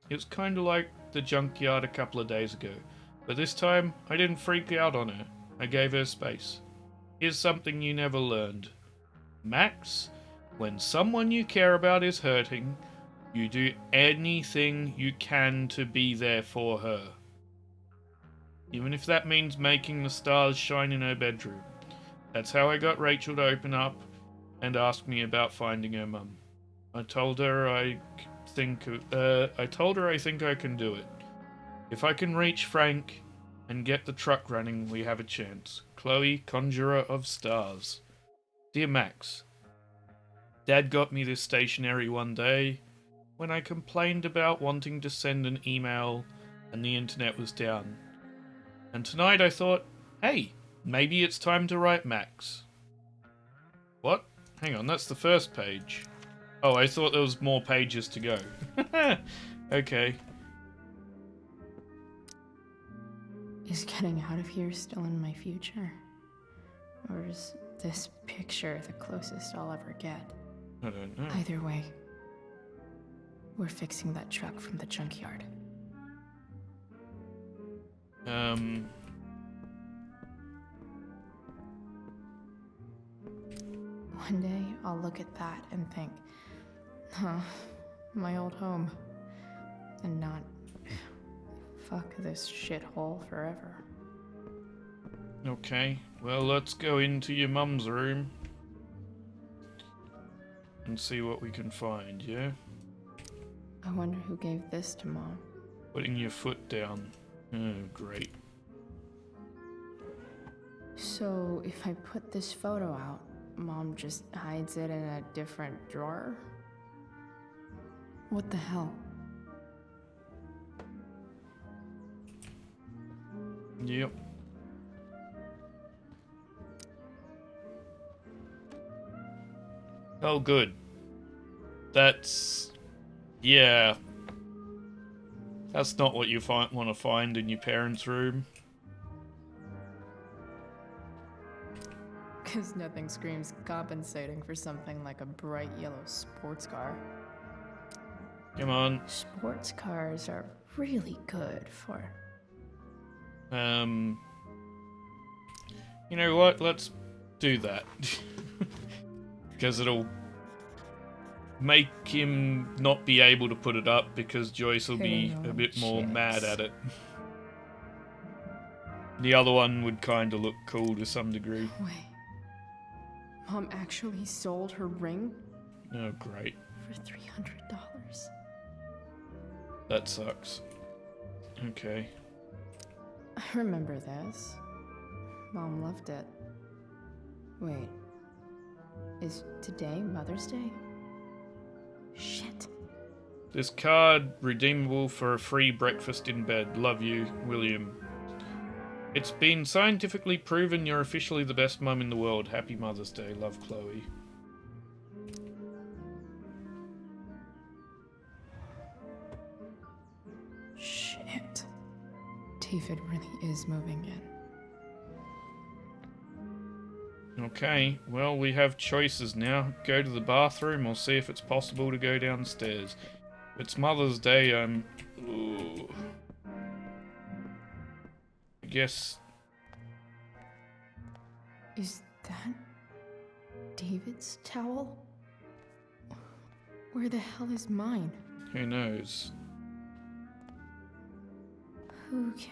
It was kind of like the junkyard a couple of days ago. But this time, I didn't freak out on her. I gave her space. Here's something you never learned. Max, when someone you care about is hurting, you do anything you can to be there for her. Even if that means making the stars shine in her bedroom. That's how I got Rachel to open up and ask me about finding her mum. I told her I think I can do it. If I can reach Frank and get the truck running, we have a chance. Chloe, Conjurer of Stars. Dear Max, Dad got me this stationery one day when I complained about wanting to send an email and the internet was down. And tonight I thought, hey, maybe it's time to write Max. What? Hang on, that's the first page. Oh, I thought there was more pages to go. Okay. Is getting out of here still in my future? Or is this picture the closest I'll ever get? I don't know. Either way, we're fixing that truck from the junkyard. One day, I'll look at that and think, huh, my old home. And not, fuck this shithole forever. Okay, well, let's go into your mum's room and see what we can find, yeah? I wonder who gave this to Mom. Putting your foot down. Oh, great. So, if I put this photo out, Mom just hides it in a different drawer? What the hell? Yep. Oh, good. That's... yeah. That's not what you want to find in your parents' room. Because nothing screams compensating for something like a bright yellow sports car. Come on. Sports cars are really good for... You know what? Let's do that. Because it'll make him not be able to put it up because Joyce will be a bit more mad at it. The other one would kind of look cool to some degree. Wait. Mom actually sold her ring? Oh, great. For $300. That sucks. Okay. I remember this. Mom loved it. Wait. Is today Mother's Day? Shit. This card, redeemable for a free breakfast in bed. Love you, William. It's been scientifically proven you're officially the best mum in the world. Happy Mother's Day. Love, Chloe. Shit. David really is moving in. Okay, well, we have choices now. Go to the bathroom or see if it's possible to go downstairs. It's Mother's Day, ooh. I guess... Is that David's towel? Where the hell is mine? Who knows? Okay.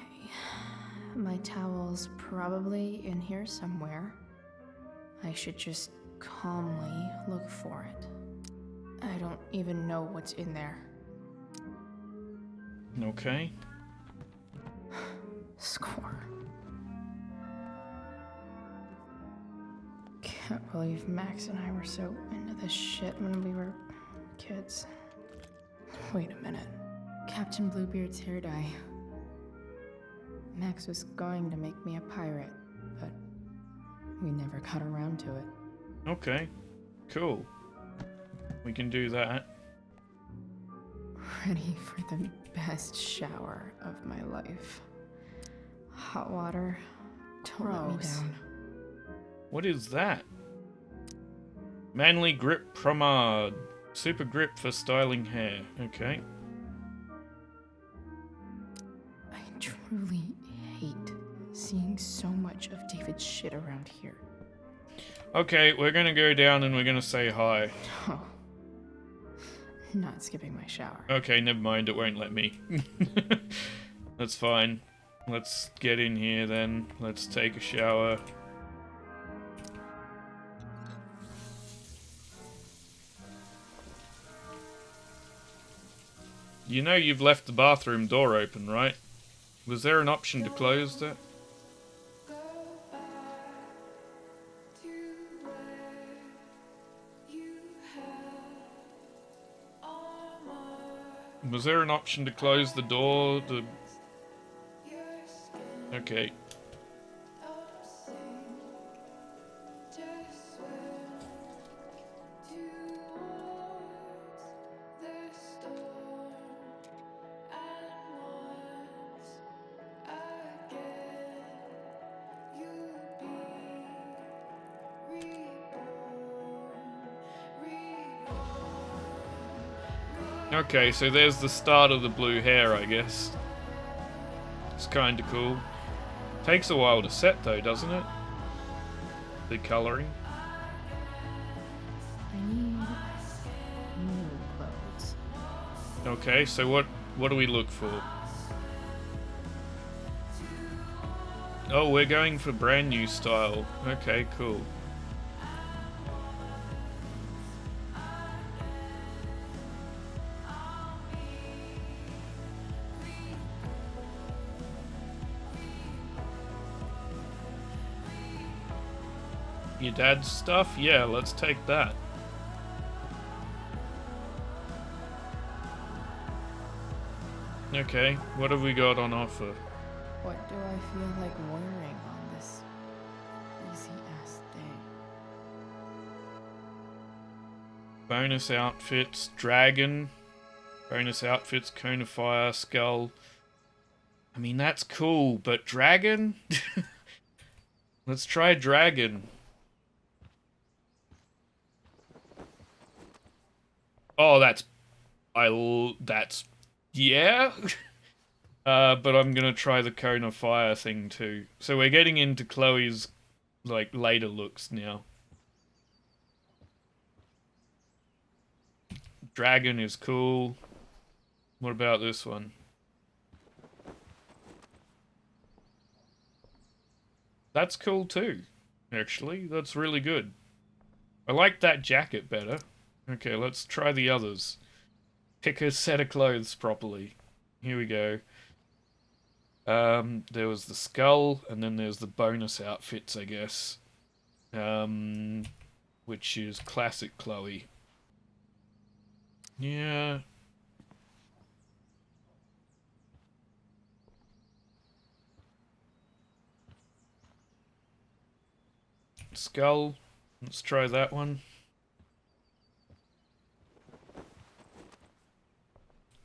My towel's probably in here somewhere. I should just calmly look for it. I don't even know what's in there. Okay. Score. Can't believe Max and I were so into this shit when we were kids. Wait a minute. Captain Bluebeard's hair dye. Max was going to make me a pirate, but we never got around to it. Okay. Cool. We can do that. Ready for the best shower of my life. Hot water. Don't let me down. What is that? Manly Grip Pomade. Super grip for styling hair. Okay. I truly hate seeing so much of David's shit around here. Okay, we're gonna go down and we're gonna say hi. Oh. Not skipping my shower. Okay, never mind, it won't let me. That's fine. Let's get in here then. Let's take a shower. You know you've left the bathroom door open, right? Was there an option to close that? Was there an option to close the door? Okay. Okay, so there's the start of the blue hair, I guess. It's kinda cool. Takes a while to set though, doesn't it? The colouring. I need new clothes. Okay, so what do we look for? Oh, we're going for brand new style. Okay, cool. Your dad's stuff? Yeah, let's take that. Okay, what have we got on offer? What do I feel like wearing on this easy-ass day? Bonus outfits, dragon. Bonus outfits, cone of fire, skull. I mean, that's cool, but dragon? Let's try dragon. Oh, yeah. But I'm gonna try the cone of fire thing too. So we're getting into Chloe's, like, later looks now. Dragon is cool. What about this one? That's cool too, actually. That's really good. I like that jacket better. Okay, let's try the others. Pick a set of clothes properly. Here we go. There was the skull, and then there's the bonus outfits, I guess. Which is classic Chloe. Yeah. Skull. Let's try that one.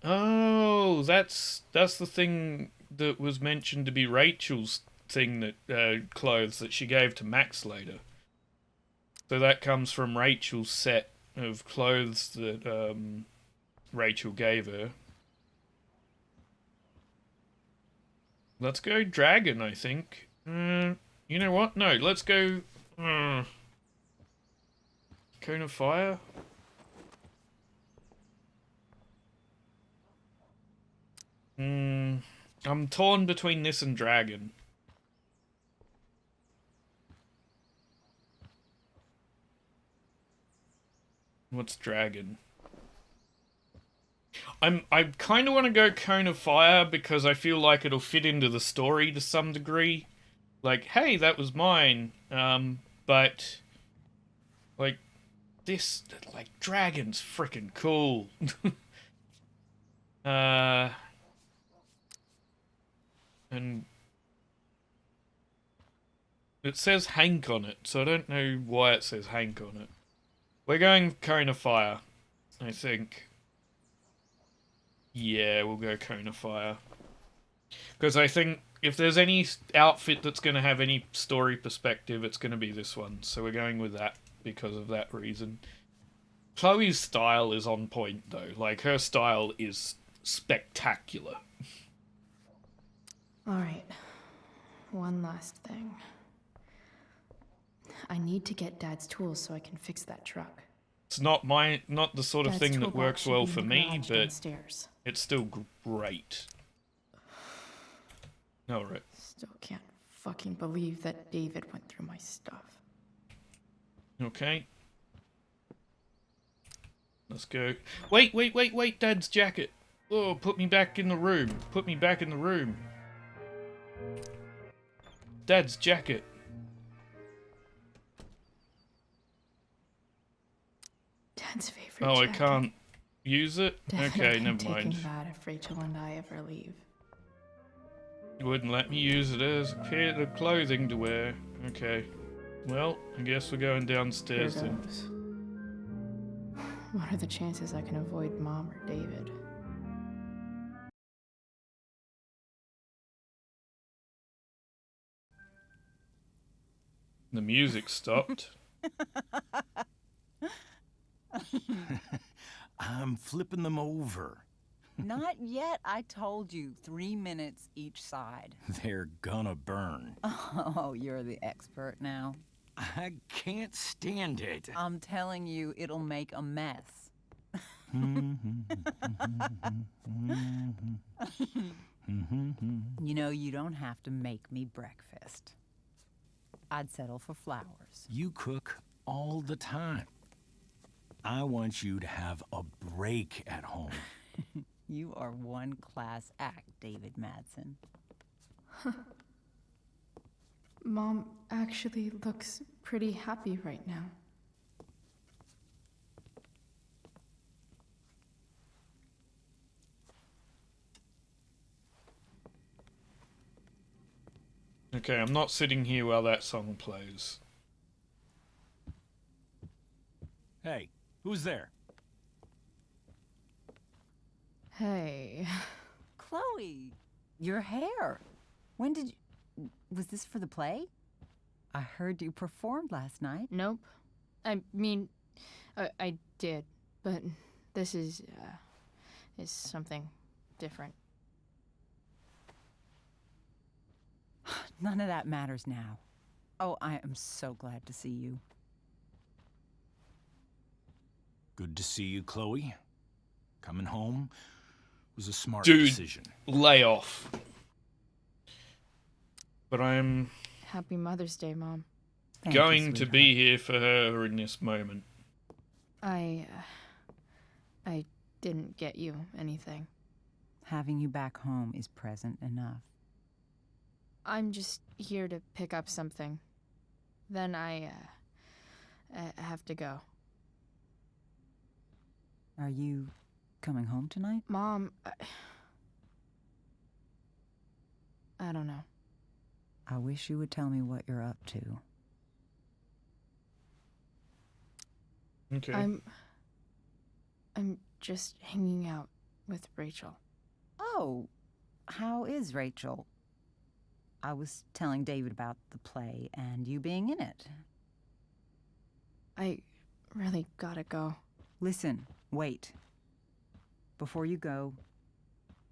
Oh, that's the thing that was mentioned to be Rachel's thing that clothes that she gave to Max later. So that comes from Rachel's set of clothes that Rachel gave her. Let's go dragon, I think. You know what? No, let's go... Cone of Fire? I'm torn between this and dragon. What's dragon? I kind of want to go Cone of Fire because I feel like it'll fit into the story to some degree. Like, hey, that was mine. But like this, like dragon's freaking cool. And it says Hank on it, so I don't know why it says Hank on it. We're going Cone of Fire, I think. Yeah, we'll go Cone of Fire. Because I think if there's any outfit that's going to have any story perspective, it's going to be this one. So we're going with that because of that reason. Chloe's style is on point, though. Like, her style is spectacular. Alright. One last thing. I need to get Dad's tools so I can fix that truck. It's not the sort of Dad's thing that toolbox works should well be in for the me, garage but downstairs. it's still great. Alright. Still can't fucking believe that David went through my stuff. Okay. Let's go. Wait, Dad's jacket. Oh, put me back in the room. Put me back in the room. Dad's jacket. Dad's favorite Oh, jacket. I can't use it? Definitely Okay, never mind. taking that if Rachel and I ever leave. You wouldn't let me use it as a pair of clothing to wear. Okay. Well, I guess we're going downstairs Here then. goes. What are the chances I can avoid Mom or David? The music stopped. I'm flipping them over. Not yet. I told you 3 minutes each side. They're gonna burn. Oh, you're the expert now. I can't stand it. I'm telling you, it'll make a mess. You know, you don't have to make me breakfast. I'd settle for flowers. You cook all the time. I want you to have a break at home. You are one class act, David Madsen. Mom actually looks pretty happy right now. Okay, I'm not sitting here while that song plays. Hey, who's there? Hey. Chloe, your hair. When did you... Was this for the play? I heard you performed last night. Nope. I mean, I did, but this is something different. None of that matters now. Oh, I am so glad to see you. Good to see you, Chloe. Coming home was a smart Dude, decision. lay off. But I'm Happy Mother's Day, Mom. Thank you, going to be sweetheart. here for her in this moment. I didn't get you anything. Having you back home is present enough. I'm just here to pick up something. Then I have to go. Are you coming home tonight? Mom, I don't know. I wish you would tell me what you're up to. Okay. I'm just hanging out with Rachel. Oh, how is Rachel? I was telling David about the play and you being in it. I really gotta go. Listen, wait. Before you go,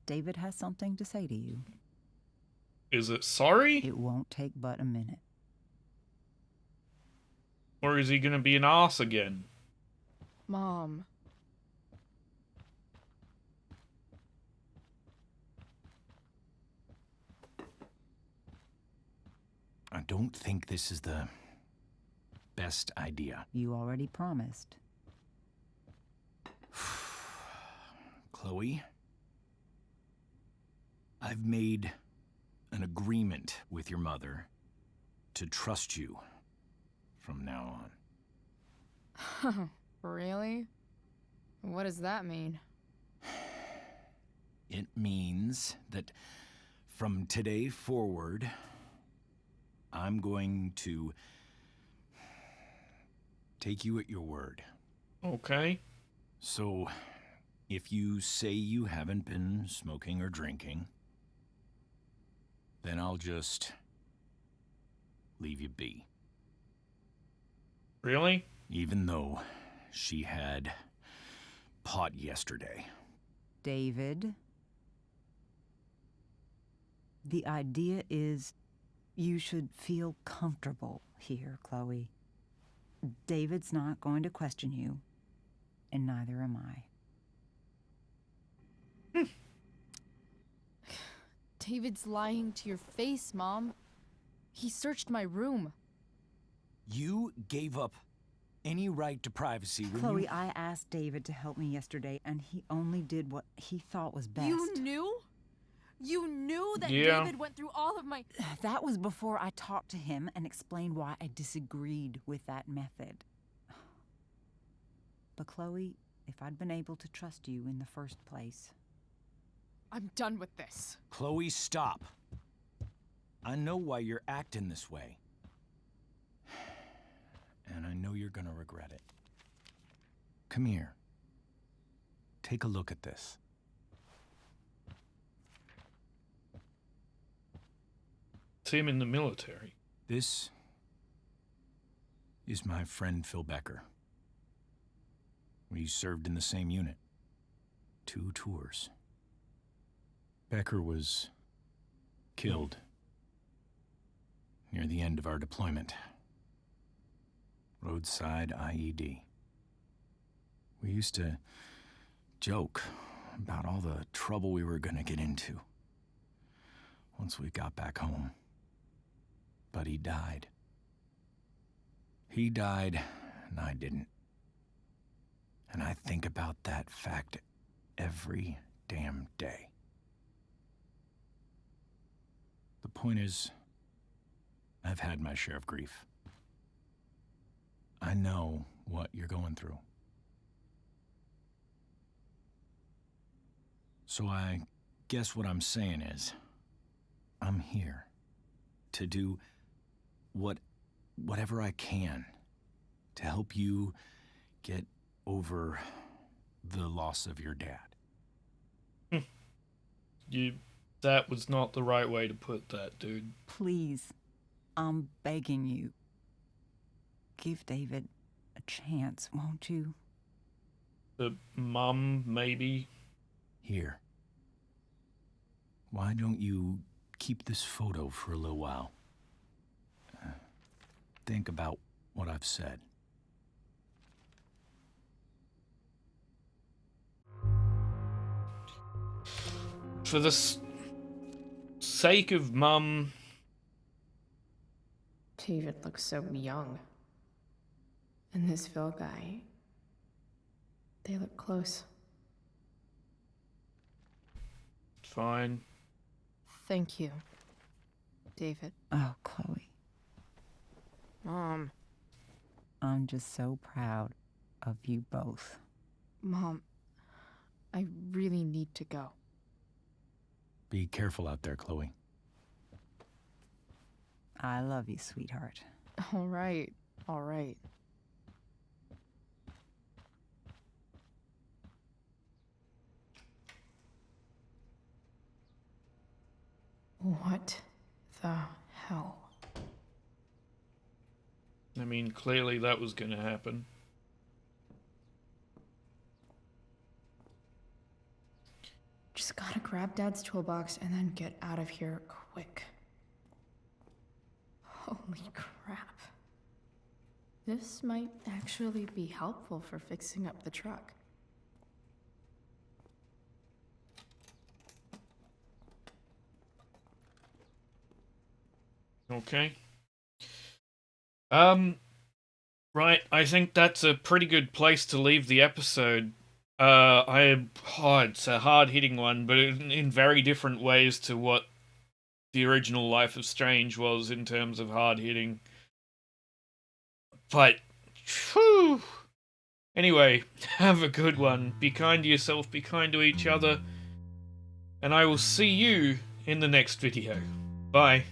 David has something to say to you. Is it sorry? It won't take but a minute. Or is he gonna be an ass again? Mom. I don't think this is the best idea. You already promised. Chloe, I've made an agreement with your mother to trust you from now on. Really? What does that mean? It means that from today forward, I'm going to take you at your word. Okay. So, if you say you haven't been smoking or drinking, then I'll just leave you be. Really? Even though she had pot yesterday. David, the idea is you should feel comfortable here, Chloe. David's not going to question you, and neither am I. David's lying to your face, Mom. He searched my room. You gave up any right to privacy when Chloe, you... I asked David to help me yesterday, and he only did what he thought was best. You knew? You knew that Yeah. David went through all of my... That was before I talked to him and explained why I disagreed with that method. But Chloe, if I'd been able to trust you in the first place... I'm done with this. Chloe, stop. I know why you're acting this way. And I know you're gonna regret it. Come here. Take a look at this. It's him in the military. This is my friend Phil Becker. We served in the same unit. 2 tours. Becker was killed near the end of our deployment. Roadside IED. We used to joke about all the trouble we were gonna get into once we got back home. But he died. He died, and I didn't. And I think about that fact every damn day. The point is, I've had my share of grief. I know what you're going through. So I guess what I'm saying is, I'm here to do whatever I can to help you get over the loss of your dad. That was not the right way to put that, dude. Please, I'm begging you. Give David a chance, won't you? The mum, maybe. Here. Why don't you keep this photo for a little while? Think about what I've said. For the sake of mum. David looks so young. And this Phil guy, they look close. Fine. Thank you, David. Oh, Chloe, Mom. I'm just so proud of you both. Mom, I really need to go. Be careful out there, Chloe. I love you, sweetheart. All right, all right. What the hell? I mean, clearly that was going to happen. Just gotta grab Dad's toolbox and then get out of here quick. Holy crap. This might actually be helpful for fixing up the truck. Okay. Right, I think that's a pretty good place to leave the episode. It's a hard-hitting one, but in very different ways to what the original Life of Strange was in terms of hard-hitting. But, whew. Anyway, have a good one. Be kind to yourself, be kind to each other, and I will see you in the next video. Bye.